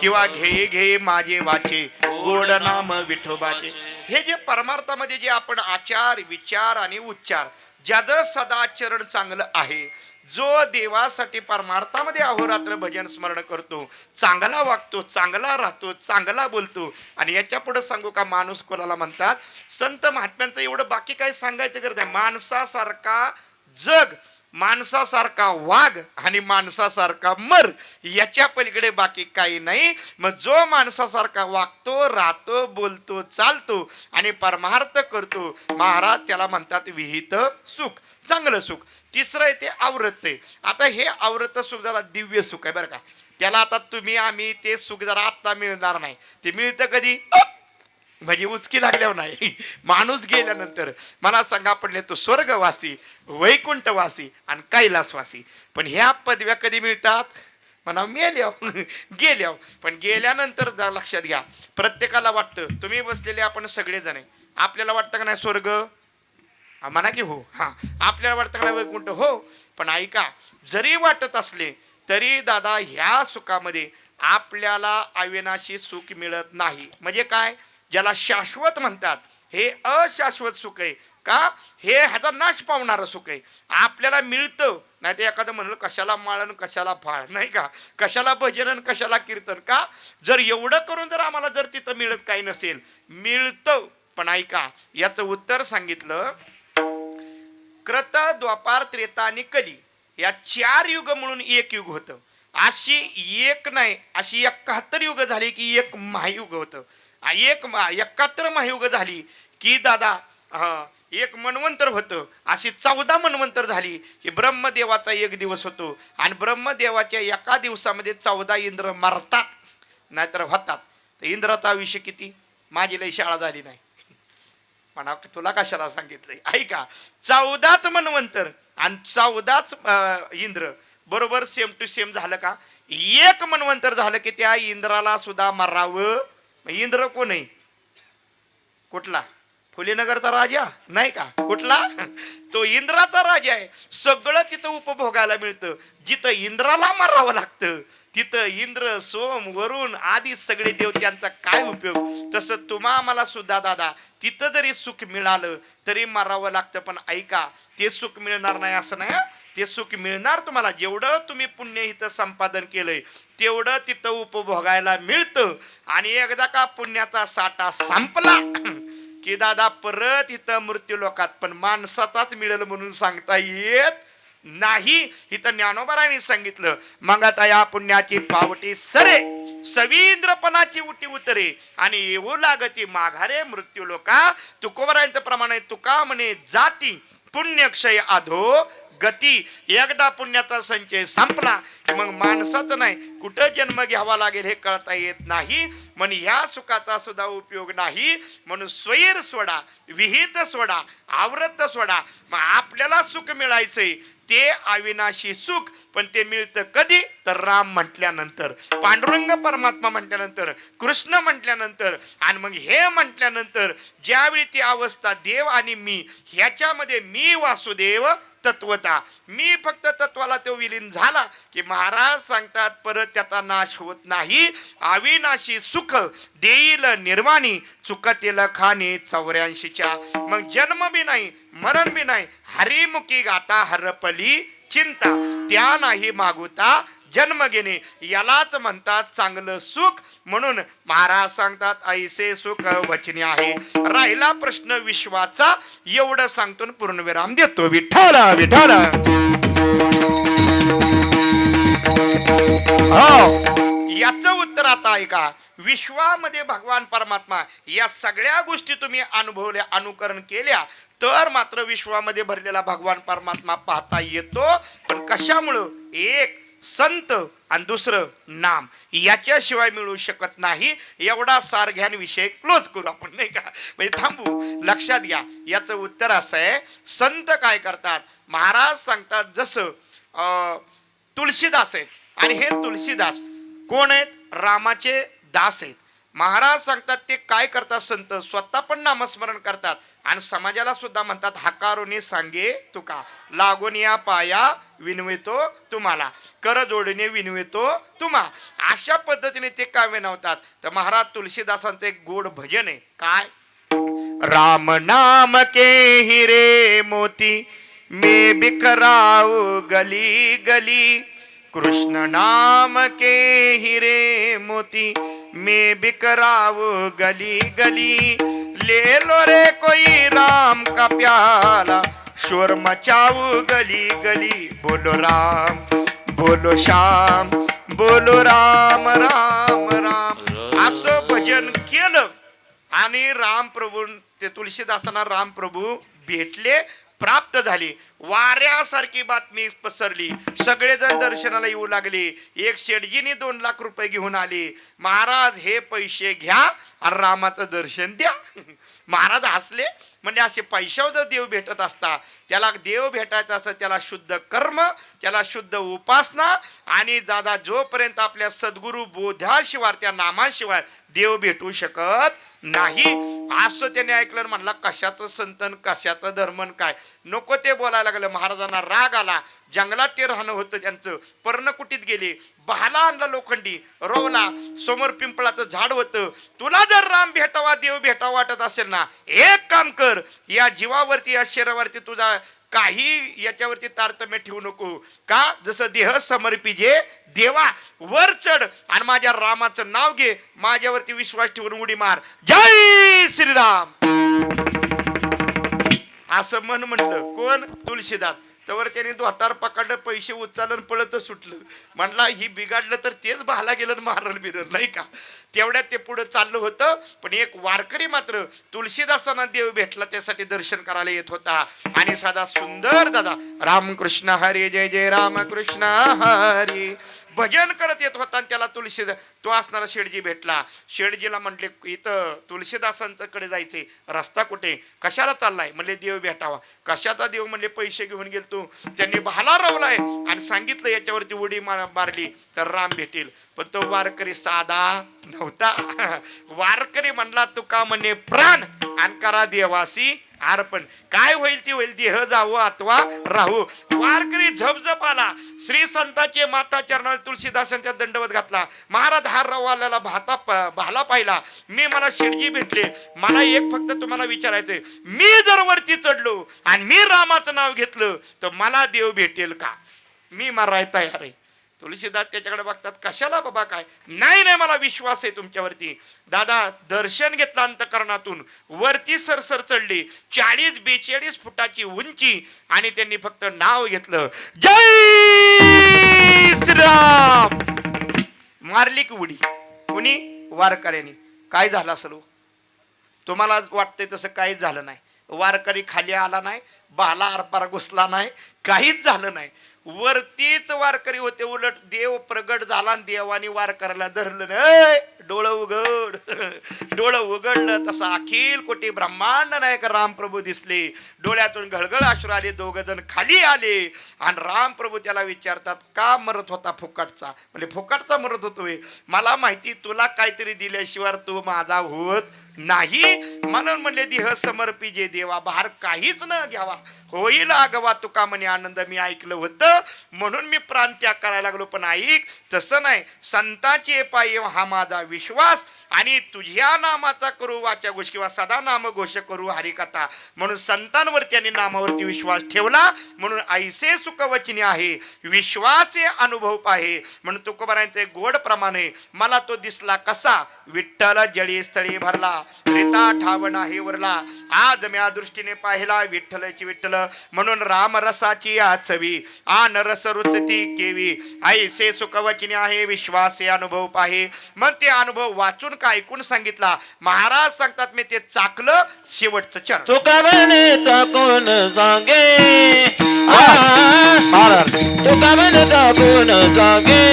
किंवा घे घे माझे वाचे गोड नाम विठोबाचे. हे जे परमार्थामध्ये जे आपण आचार, विचार आणि उच्चार, ज्याचं सदाचरण चांगलं आहे, जो देवासाठी परमार्थामध्ये अहोरात्र भजन स्मरण करतो, चांगला वागतो, चांगला राहतो, चांगला बोलतो. आणि याच्या पुढे सांगू का, माणूस कोणाला म्हणतात? संत महात्म्यांचं एवढं बाकी काही सांगायचं गरज आहे. माणसासारखा जग, माणसासारखा वाघ आणि माणसासारखा मर, याच्या पलीकडे बाकी काही नाही. मग जो माणसासारखा वागतो, राहतो, बोलतो, चालतो आणि परमार्थ करतो, महाराज त्याला म्हणतात विहित सुख, चांगलं सुख. तिसरं आहे ते आवृत आहे. आता हे आवृत सुख जरा दिव्य सुख आहे बरं का. त्याला आता तुम्ही आम्ही ते सुख जरा आत्ता मिळणार नाही. ते मिळतं कधी? म्हणजे उचकी लागल्यावर नाही, माणूस गेल्यानंतर. मला सांगा पडले तो स्वर्गवासी, वैकुंठवासी आणि कैलासवासी. पण ह्या पदव्या कधी मिळतात? म्हणा मेल्यावर, गेल्यावर. पण गेल्यानंतर लक्षात घ्या, प्रत्येकाला वाटतं, तुम्ही बसलेले आपण सगळेजण आहे, आपल्याला वाटतं का नाही स्वर्ग? म्हणा की हो. हा, आपल्याला वाटतं का नाही वैकुंठ? हो. पण ऐका, जरी वाटत असले तरी दादा ह्या सुखामध्ये आपल्याला अविनाशी सुख मिळत नाही. म्हणजे काय? ज्याला शाश्वत म्हणतात, हे अशाश्वत सुख आहे. का? हे ह्याचा नाश पावणारं सुख आहे. आपल्याला मिळतं, नाही तर एखादं म्हणलं कशाला माळण कशाला फाळ, नाही का, कशाला भजन कशाला कीर्तन. का? जर एवढं करून जर आम्हाला जर तिथं मिळत काही नसेल, मिळतं. पण ऐका, याचं उत्तर सांगितलं, कृत, द्वापार, त्रेता आणि कली या 4 युग म्हणून एक युग होतं. अशी एक नाही, अशी 71 युग झाली की एक महायुग होतं. 71 महायुग झाली की दादा एक मनवंतर होतं. अशी 14 मनवंतर झाली की ब्रह्मदेवाचा एक दिवस होतो. आणि ब्रह्मदेवाच्या एका दिवसामध्ये 14 इंद्र मरतात, नाहीतर होतात. तर इंद्राचा आयुष्य किती? माझी लई शाळा झाली नाही म्हणा, तुला कशाला सांगितलंय? ऐका, 14च मनवंतर आणि 14च इंद्र बरोबर सेम टू सेम झालं का? एक मनवंतर झालं की त्या इंद्राला सुद्धा मरावं. इंद्र कोण आहे? कुठला? फुलेनगरचा राजा नाही का? कुठला? तो इंद्राचा राजा आहे. सगळं तिथं उपभोगायला मिळतं. जिथं इंद्राला मारावं लागतं तिथं इंद्र, सोम, वरुण आदी सगळे देव, त्यांचा काय उपयोग? तसं तुम्हा आम्हाला सुद्धा दादा तिथं जरी सुख मिळालं तरी मारावं लागतं. पण ऐका, ते सुख मिळणार नाही असं नाही. ते सुख मिळणार तुम्हाला. जेवढं तुम्ही पुण्य इथं संपादन केलंय तेवढं तिथं उपभोगायला मिळतं. आणि एकदा का पुण्याचा साठा संपला की दादा परत इथं मृत्यू लोकात पण माणसाचाच मिळेल म्हणून सांगता येत नाही. इथं ज्ञानोबारांनी सांगितलं, मग आता या पुण्याची पावटी सरे, सवींद्रपणाची उटी उतरे आणि येऊ लागती माघारे मृत्यू लोका. तुकोबरायांचं प्रमाण आहे, तुका म्हणे जाती पुण्यक्षय अधो गती. एकदा पुण्याचा संचय संपला की मग माणसाचं नाही कुठं जन्म घ्यावा लागेल हे कळता येत नाही. म्हणून ह्या सुखाचा सुद्धा उपयोग नाही. म्हणून स्वैर सोडा, विहित सोडा, आवृत सोडा. मग आपल्याला सुख मिळायचंय ते अविनाशी सुख. पण ते मिळतं कधी? तर राम म्हटल्यानंतर, पांडुरंग परमात्मा म्हटल्यानंतर, कृष्ण म्हटल्यानंतर. आणि मग हे म्हटल्यानंतर ज्यावेळी ती अवस्था देव आणि मी ह्याच्यामध्ये, मी वासुदेव तत्वता, मी फक्त तत्वाला तो विलीन झाला की महाराज सांगतात परत त्याचा नाश होत नाही. अविनाशी सुख देईल निर्वाणी, चुकतील खाणी 84च्या. मग जन्म बी नाही, मरण बी नाही, हरिमुखी गाता हरपली चिंता. त्या नाही मागुता जन्म घेणे, यालाच म्हणतात चांगलं सुख. म्हणून महाराज सांगतात ऐसे सुख वचनी आहे. राहिला प्रश्न विश्वाचा, एवढं सांगतो पूर्णविराम देतो. विठ्ठल विठ्ठल. हो, याचं उत्तर आता ऐका. विश्वामध्ये भगवान परमात्मा या सगळ्या गोष्टी तुम्ही अनुभवल्या, अनुकरण केल्या, तर मात्र विश्वामध्ये भरलेला भगवान परमात्मा पाहता येतो. पण कशामुळं? एक संत आणि दुसरं नाम, याच्याशिवाय मिळू शकत नाही. एवढा सारघ्यान विषय क्लोज करू आपण, नाही का? म्हणजे थांबू. लक्षात घ्या, याचं उत्तर असं आहे. संत काय करतात? महाराज सांगतात जसं तुलसीदास आहेत, आणि हे तुलसीदास कोण आहेत? रामाचे दास आहेत. महाराज सांगतात ते काय करतात? संत स्वतः पण नामस्मरण करतात आणि समाजाला सुद्धा म्हणतात हकारोने सांगे तुका, लागून या पाया विनवितो तुम्हाला, कर जोडणे विनवितो तुम्हा. अशा पद्धतीने ते काय विनवतात? तर महाराज तुलसीदासांचं एक गोड भजन आहे. काय? राम नाम के हिरे मोती मे बिखराऊ गली गली, कृष्ण नाम के हिरे मोती मैं बिखराऊ गली गली, ले लो रे कोई राम का प्याला, शोर मचाऊ गली गली, बोलो राम बोलो श्याम बोलो राम राम राम. असं भजन केलं आणि राम प्रभू, ते तुलसीदासांना राम प्रभू भेटले, प्राप्त झाली. वाऱ्यासारखी बातमी पसरली, सगळेजण दर्शनाला येऊ लागले. एक शेठजीने 2 लाख रुपये घेऊन आले. महाराज हे पैसे घ्या आणि रामाचं दर्शन द्या. महाराज हसले, म्हणजे असे पैशावर जर देव भेटत असता, त्याला देव भेटायचा असं त्याला शुद्ध कर्म, त्याला शुद्ध उपासना, आणि दादा जोपर्यंत आपल्या सद्गुरु बोधाशिवाय, त्या नामाशिवाय देव भेटू शकत नाही. असं त्याने ऐकलं, म्हणला कशाचं संतन, कशाचं धर्मन, काय नको ते बोलायला लागलं. महाराजांना राग आला. जंगलात ते राहणं होतं त्यांचं. पर्णकुटीत गेले, बहाला आणला लोखंडी, रोवला. समोर पिंपळाचं झाड होतं. तुला जर राम भेटावा, देव भेटावा वाटत असेल ना, एक काम कर, या जीवावरती, या शरीरावरती तुझा काही याच्यावरती तारतम्य ठेवू नको. का? जसं देह समर्पिजे देवा, वर चढ आणि माझ्या रामाचं नाव घे, माझ्यावरती विश्वास ठेवून उडी मार, जय श्रीराम. असं मन म्हणलं. कोण? तुलसीदास. तर त्याने धोतार पकडलं, पैसे उचललं, पळत सुटलं. म्हणला ही बिघडलं तर तेच बहाला गेलं, मारल बिरल, नाही का? तेवढ्यात ते पुढे चाललं होतं. पण एक वारकरी मात्र तुलसीदासांना देव भेटला, त्यासाठी दर्शन करायला येत होता. आणि साधा सुंदर दादा रामकृष्ण हरी जय जय रामकृष्ण हरी भजन करत येत होता. आणि त्याला तुलसीदास, तो असणारा शेठजी भेटला. शेठजीला म्हटले इथं तुलसीदासांचं कडे जायचे, रस्ता कुठे? कशाला चाललाय? म्हणले देव भेटावा. कशाचा देव? म्हणले पैसे घेऊन गेलतो. त्यांनी भाला रवलाय आणि सांगितलं याच्यावरती उडी मारली तर राम भेटेल. पण तो वारकरी साधा नव्हता. वारकरी म्हणला तुका म्हणे प्राण आणि करा देवासी अर्पण. काय होईल ती होईल, देह जावो अथवा राहू. वारकरी झपझप आला, श्री संताचे माता चरणावर तुलसीदासांच्या दंडवत घातला. महाराज हा रवाल्याला भाला पाहिला. मला शेठजी भेटले, मला एक फक्त तुम्हाला विचारायचंय, मी जर वरती चढलो आणि मी रामाचं नाव घेतलं तर मला देव भेटेल का? मी माराय तयार आहे. तुलसीदास त्याच्याकडे बघतात, कशाला बाबा काय? नाही नाही, मला विश्वास आहे तुमच्यावरती. दादा दर्शन घेतलं अंतकरणातून, वरती सरसर चढली, 40-42 फुटाची उंची, आणि त्यांनी फक्त नाव घेतलं, जय श्रीराम. मारली की उडी. कुणी? वारकऱ्यांनी. काय झालं असेल? तुम्हाला वाटतंय तसं काहीच झालं नाही. वारकरी खाली आला नाही, बाला आरपार घुसला नाही, काहीच झालं नाही. वरतीच वारकरी होते. उलट देव प्रगट झाला आणि देवानी वारकऱ्याला धरलं नाही, डोळं उघड डोळं उघडलं तसं अखिल कोटी ब्रह्मांड नायक रामप्रभू दिसले. डोळ्यातून घळघळ अश्रू आले. दोघ जण खाली आले आणि रामप्रभू त्याला विचारतात, का मरत होता फुकटचा? म्हणजे फुकटचा मरत होतोय. मला माहिती तुला काहीतरी दिल्याशिवाय तू माझा होत नाही, म्हणून म्हणले देह समर्पी जे देवा, बाहेर काहीच न घ्यावा, होईल आगवा तुका म्हणे आनंद. मी ऐकलं होतं म्हणून मी प्राण त्याग करायला लागलो, पण ऐक तसं नाही. संतांचे पायी हा माझा विश्वास आणि तुझ्या नामाचा करू वाचा घोष किंवा सदा नाम घोष करू हरिकथा. म्हणून संतांवरती आणि नामावरती विश्वास ठेवला, म्हणून ऐसे सुखवचनी आहे विश्वासे अनुभव पाहे. म्हणून तुकोबारांचे गोड प्रमाणे मला तो दिसला कसा, विठ्ठल जळी स्थळी भरला रिता ठावणा हे वरला. आज म्या दृष्टीने पाहिला विठ्ठलाची विठ्ठल, म्हणून राम रसाची या चवी आन रस रुचती केवी. ऐसे सुखवचनी आहे विश्वासे अनुभव पाहे. मग ते अनुभव वाचून का ऐकून सांगितला. महाराज सांगतात मी ते चाकलं शेवटचं चरण. तुका म्हणे चाकून सांगे, महाराज तुका म्हणे चाकून सांगे,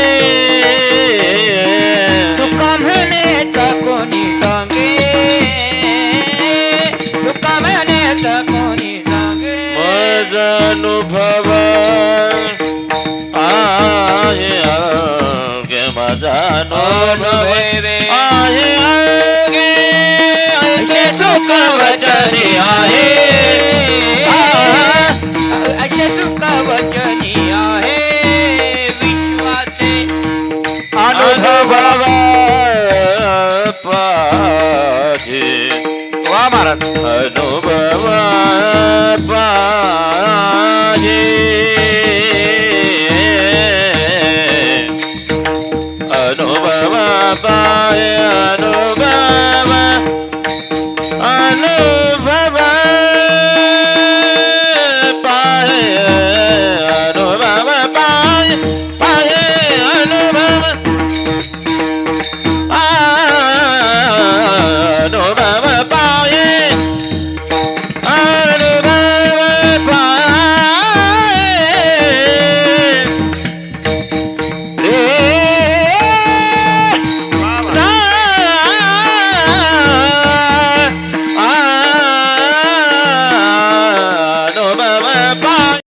तुका म्हणे कोणी सांगे, तुका म्हणे कोणी सांगे. मज अनुभव आहे अंगे, माझा अनुभव आहे अंगे. ऐसे सुख वचनी आहे, असे सुख वचनी आहे विश्वासे अनुभव पाहिजे. वा महाराज. अनुभव पाहिजे, अनुभव पाहिजे, अनुभव अनुभव पाहिजे, अनुभव पाहिजे, अनुभव अनुभव पाहिजे, अनुभव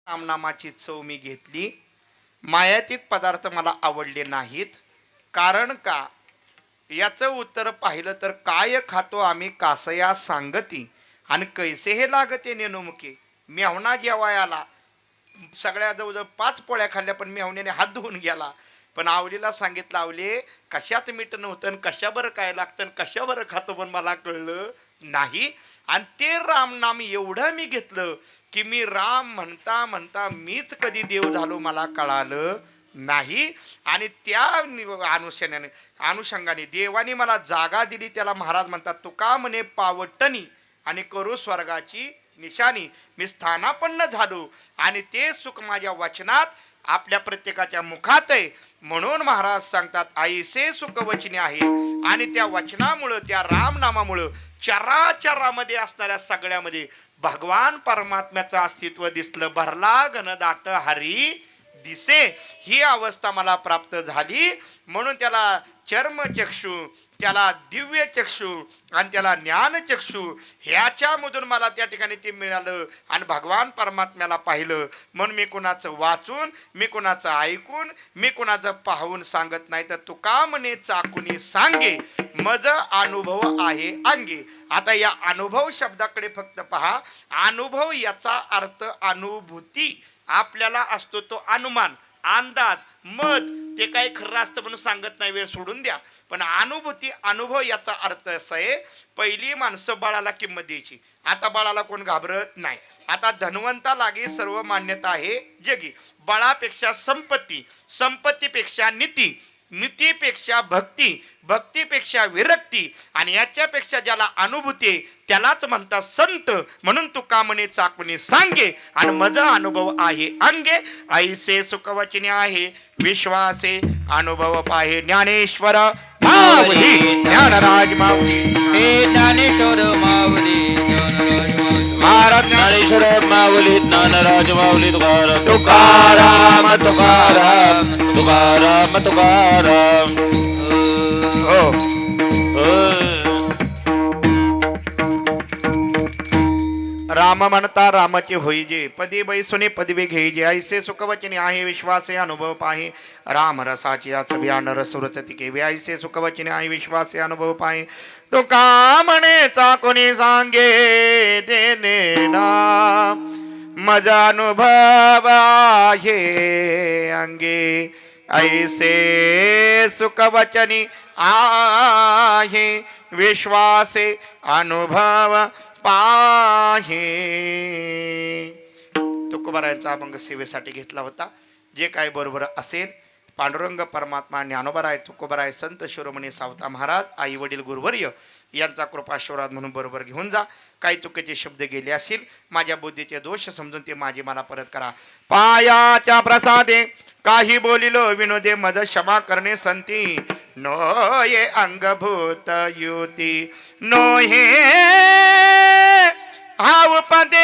रामनामाची चव मी घेतली. मायातीत पदार्थ मला आवडले नाहीत. कारण का? याचं उत्तर पाहिलं तर काय खातो आम्ही कासया सांगती आणि कैसे हे लागते नेणुमुखे. मेहुणा जेवायला सगळ्या जवळजवळ 5 पोळ्या खाल्ल्या, पण मेहुण्याने हात धुवून गेला. पण आवलीला सांगितलं, आवले कशात मीठ नव्हतं, कशाबरं काय लागतं, कशाबरं खातो, पण मला कळलं नाही. आणि ते रामनाम एवढं मी घेतलं की मी राम म्हणता म्हणता मीच कधी देव झालो मला कळालं नाही. आणि त्या अनुषंगाने देवाने मला जागा दिली. त्याला महाराज म्हणतात, तुका म्हणे पावटणी आणि करू स्वर्गाची निशाणी. मी स्थानापन्न झालो आणि ते सुख माझ्या वचनात आपल्या प्रत्येकाच्या मुखात आहे. म्हणून महाराज सांगतात ऐसे सुख वचने आहे. आणि त्या वचनामुळं, त्या रामनामामुळं चराचरामध्ये असणाऱ्या सगळ्यामध्ये भगवान परमात्म्याचं अस्तित्व दिसलं. भरला घनदाट हरी दिसे, ही अवस्था मला प्राप्त झाली. म्हणून त्याला चर्मचक्षु, त्याला दिव्य चक्षु आणि त्याला ज्ञानचक्षु, ह्याच्यामधून मला त्या ठिकाणी ते मिळालं आणि भगवान परमात्म्याला पाहिलं. म्हणून मी कुणाचं वाचून, मी कुणाचं ऐकून, मी कुणाचं पाहून सांगत नाही, तर तुका म्हणे चाकुनी सांगे मज अनुभव आहे अंगे. आता या अनुभव शब्दाकडे फक्त पहा. अनुभव याचा अर्थ अनुभूती. आपल्याला असतो तो अनुमान, अंदाज, मत. ते काही खरं असतं म्हणून सांगत नाही, वेळ सोडून द्या. पण अनुभूती, अनुभव याचा अर्थ असा आहे, पहिली माणसं बाळाला किंमत द्यायची. आता बाळाला कोण घाबरत नाही. आता धनवंता लागे सर्व मान्यता आहे जगी. बाळापेक्षा संपत्ती, संपत्तीपेक्षा नीती, नीतीपेक्षा भक्ती, भक्तीपेक्षा विरक्ती आणि याच्यापेक्षा ज्याला अनुभूती त्यालाच म्हणतात संत. म्हणून तुका म्हणे चाकुनी सांगे आणि मज अनुभव आहे अंगे. ऐसे सुखवचने आहे विश्वासे अनुभव पाहे. ज्ञानेश्वर माऊली ज्ञानराज माऊली, हे ज्ञानेश्वर माऊली महाराज ज्ञानेश्वर माऊली, ज्ञानराज माऊली, तुकाराम तुकाराम तुकाराम तुकाराम तुकाराम. हो राम म्हणता रामाचे होईजे पदी बैसुने पदवी घेईजे ऐसे सुखवचने आहे विश्वासे अनुभव पाहे राम रसाची याच व्यान रसुरचती केवे ऐसे सुखवचने आहे विश्वासे अनुभव पाहे तो का म्हणेचा कोणी सांगे देणे ना मजा अनुभव आहे अंगे ऐसे सुखवचनी आहे विश्वासे अनुभव पाहे. तुकोबारायांचा अभंग सेवेसाठी घेतला होता. जे काय बरोबर असेल पांडुरंग परमात्मा ज्ञानोबराय तुकोबाराय संत शिरोमणी सावता महाराज आई वडील गुरुवर्य यांचा कृपाशीर्वाद म्हणून बरोबर घेऊन जा. काही चुकीचे शब्द गेले असतील माझ्या बुद्धीचे दोष समजून ते माझे मला परत करा. पायाच्या प्रसादे काही बोलिलो विनोदे मज क्षमा करणे संती नो ये अंगभूत युती नो हे हाव उपदेश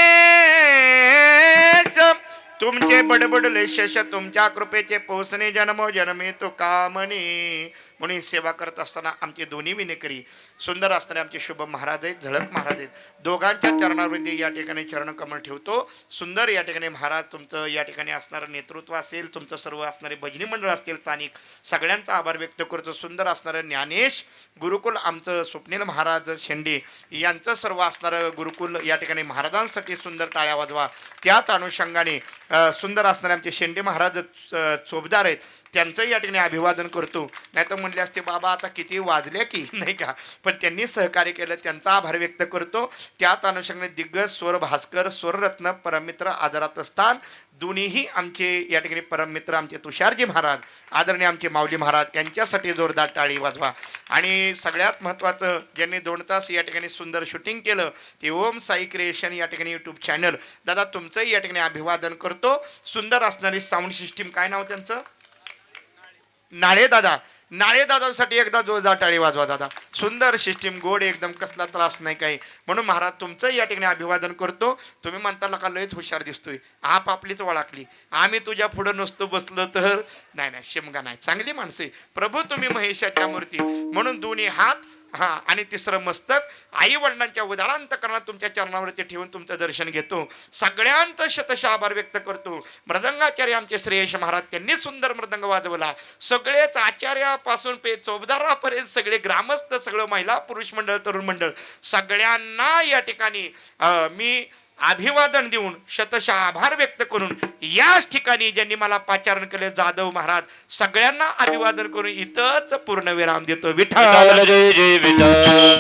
तुमचे बडबडले शेष तुमच्या कृपेचे पोसणे जन्मो जन्मे तो कामने. म्हणून सेवा करत असताना आमचे दोन्ही विनेकरी सुंदर असताना आमचे शुभ महाराज आहेत झळक महाराज आहेत दोघांच्या चरणावरती या ठिकाणी चरणकमल ठेवतो. सुंदर या ठिकाणी महाराज तुमचं या ठिकाणी असणारं नेतृत्व असेल तुमचं सर्व असणारे भजनी मंडळ असतील स्थानिक सगळ्यांचा आभार व्यक्त करतो. सुंदर असणारं ज्ञानेश गुरुकुल आमचं स्वप्नील महाराज शेंडे यांचं सर्व असणारं गुरुकुल या ठिकाणी महाराजांसाठी सुंदर टाळ्या वाजवा. त्याच अनुषंगाने सुंदर असणारे आमचे शेंडे महाराज चोपदार आहेत त्यांचं या ठिकाणी अभिवादन करतो. नाही तर म्हणले असते बाबा आता किती वाजले की नाही का पण त्यांनी सहकार्य केलं त्यांचा आभार व्यक्त करतो. त्याच अनुषंगाने दिग्गज स्वर भास्कर स्वररत्न परममित्र आदरात स्थान दोन्हीही आमचे या ठिकाणी परममित्र आमचे तुषारजी महाराज आदरणीय आमचे माऊली महाराज यांच्यासाठी जोरदार टाळी वाजवा. आणि सगळ्यात महत्त्वाचं ज्यांनी 2 तास या ठिकाणी सुंदर शूटिंग केलं ते ओम साई क्रिएशन या ठिकाणी यूट्यूब चॅनल दादा तुमचंही या ठिकाणी अभिवादन करतो. सुंदर असणारी साऊंड सिस्टीम काय नाव त्यांचं नाळे दादा नाळे दादांसाठी एकदा जोरदार टाळी वाजवा दादा. सुंदर सिस्टीम गोड एकदम कसला त्रास नाही काही म्हणून महाराज तुमचं या ठिकाणी अभिवादन करतो. तुम्ही म्हणता का लयच हुशार दिसतोय आप आपलीच वळाकली आम्ही तुझ्या पुढं नसतो बसलो तर नाही नाही शेमगा नाही चांगली माणसे प्रभू तुम्ही महेशाच्या मूर्ती म्हणून दोन्ही हात हा आणि तिसरं मस्तक आई वडिलांच्या उदारांतकरणात तुमच्या चरणावरती ठेवून तुमचं दर्शन घेतो. सगळ्यांचं शतशः आभार व्यक्त करतो. मृदंगाचार्य आमचे श्रेयश महाराज त्यांनी सुंदर मृदंग वाजवला. सगळेच आचार्यापासून पे चौबदारापर्यंत सगळे ग्रामस्थ सगळं महिला पुरुष मंडळ तरुण मंडळ सगळ्यांना या ठिकाणी मी अभिवादन देऊन शतशः आभार व्यक्त करून याच ठिकाणी ज्यांनी मला पाचारण केले जाधव महाराज सगळ्यांना अभिवादन करून इथंच पूर्ण विराम देतो. विठ्ठल जय जय विठ्ठल.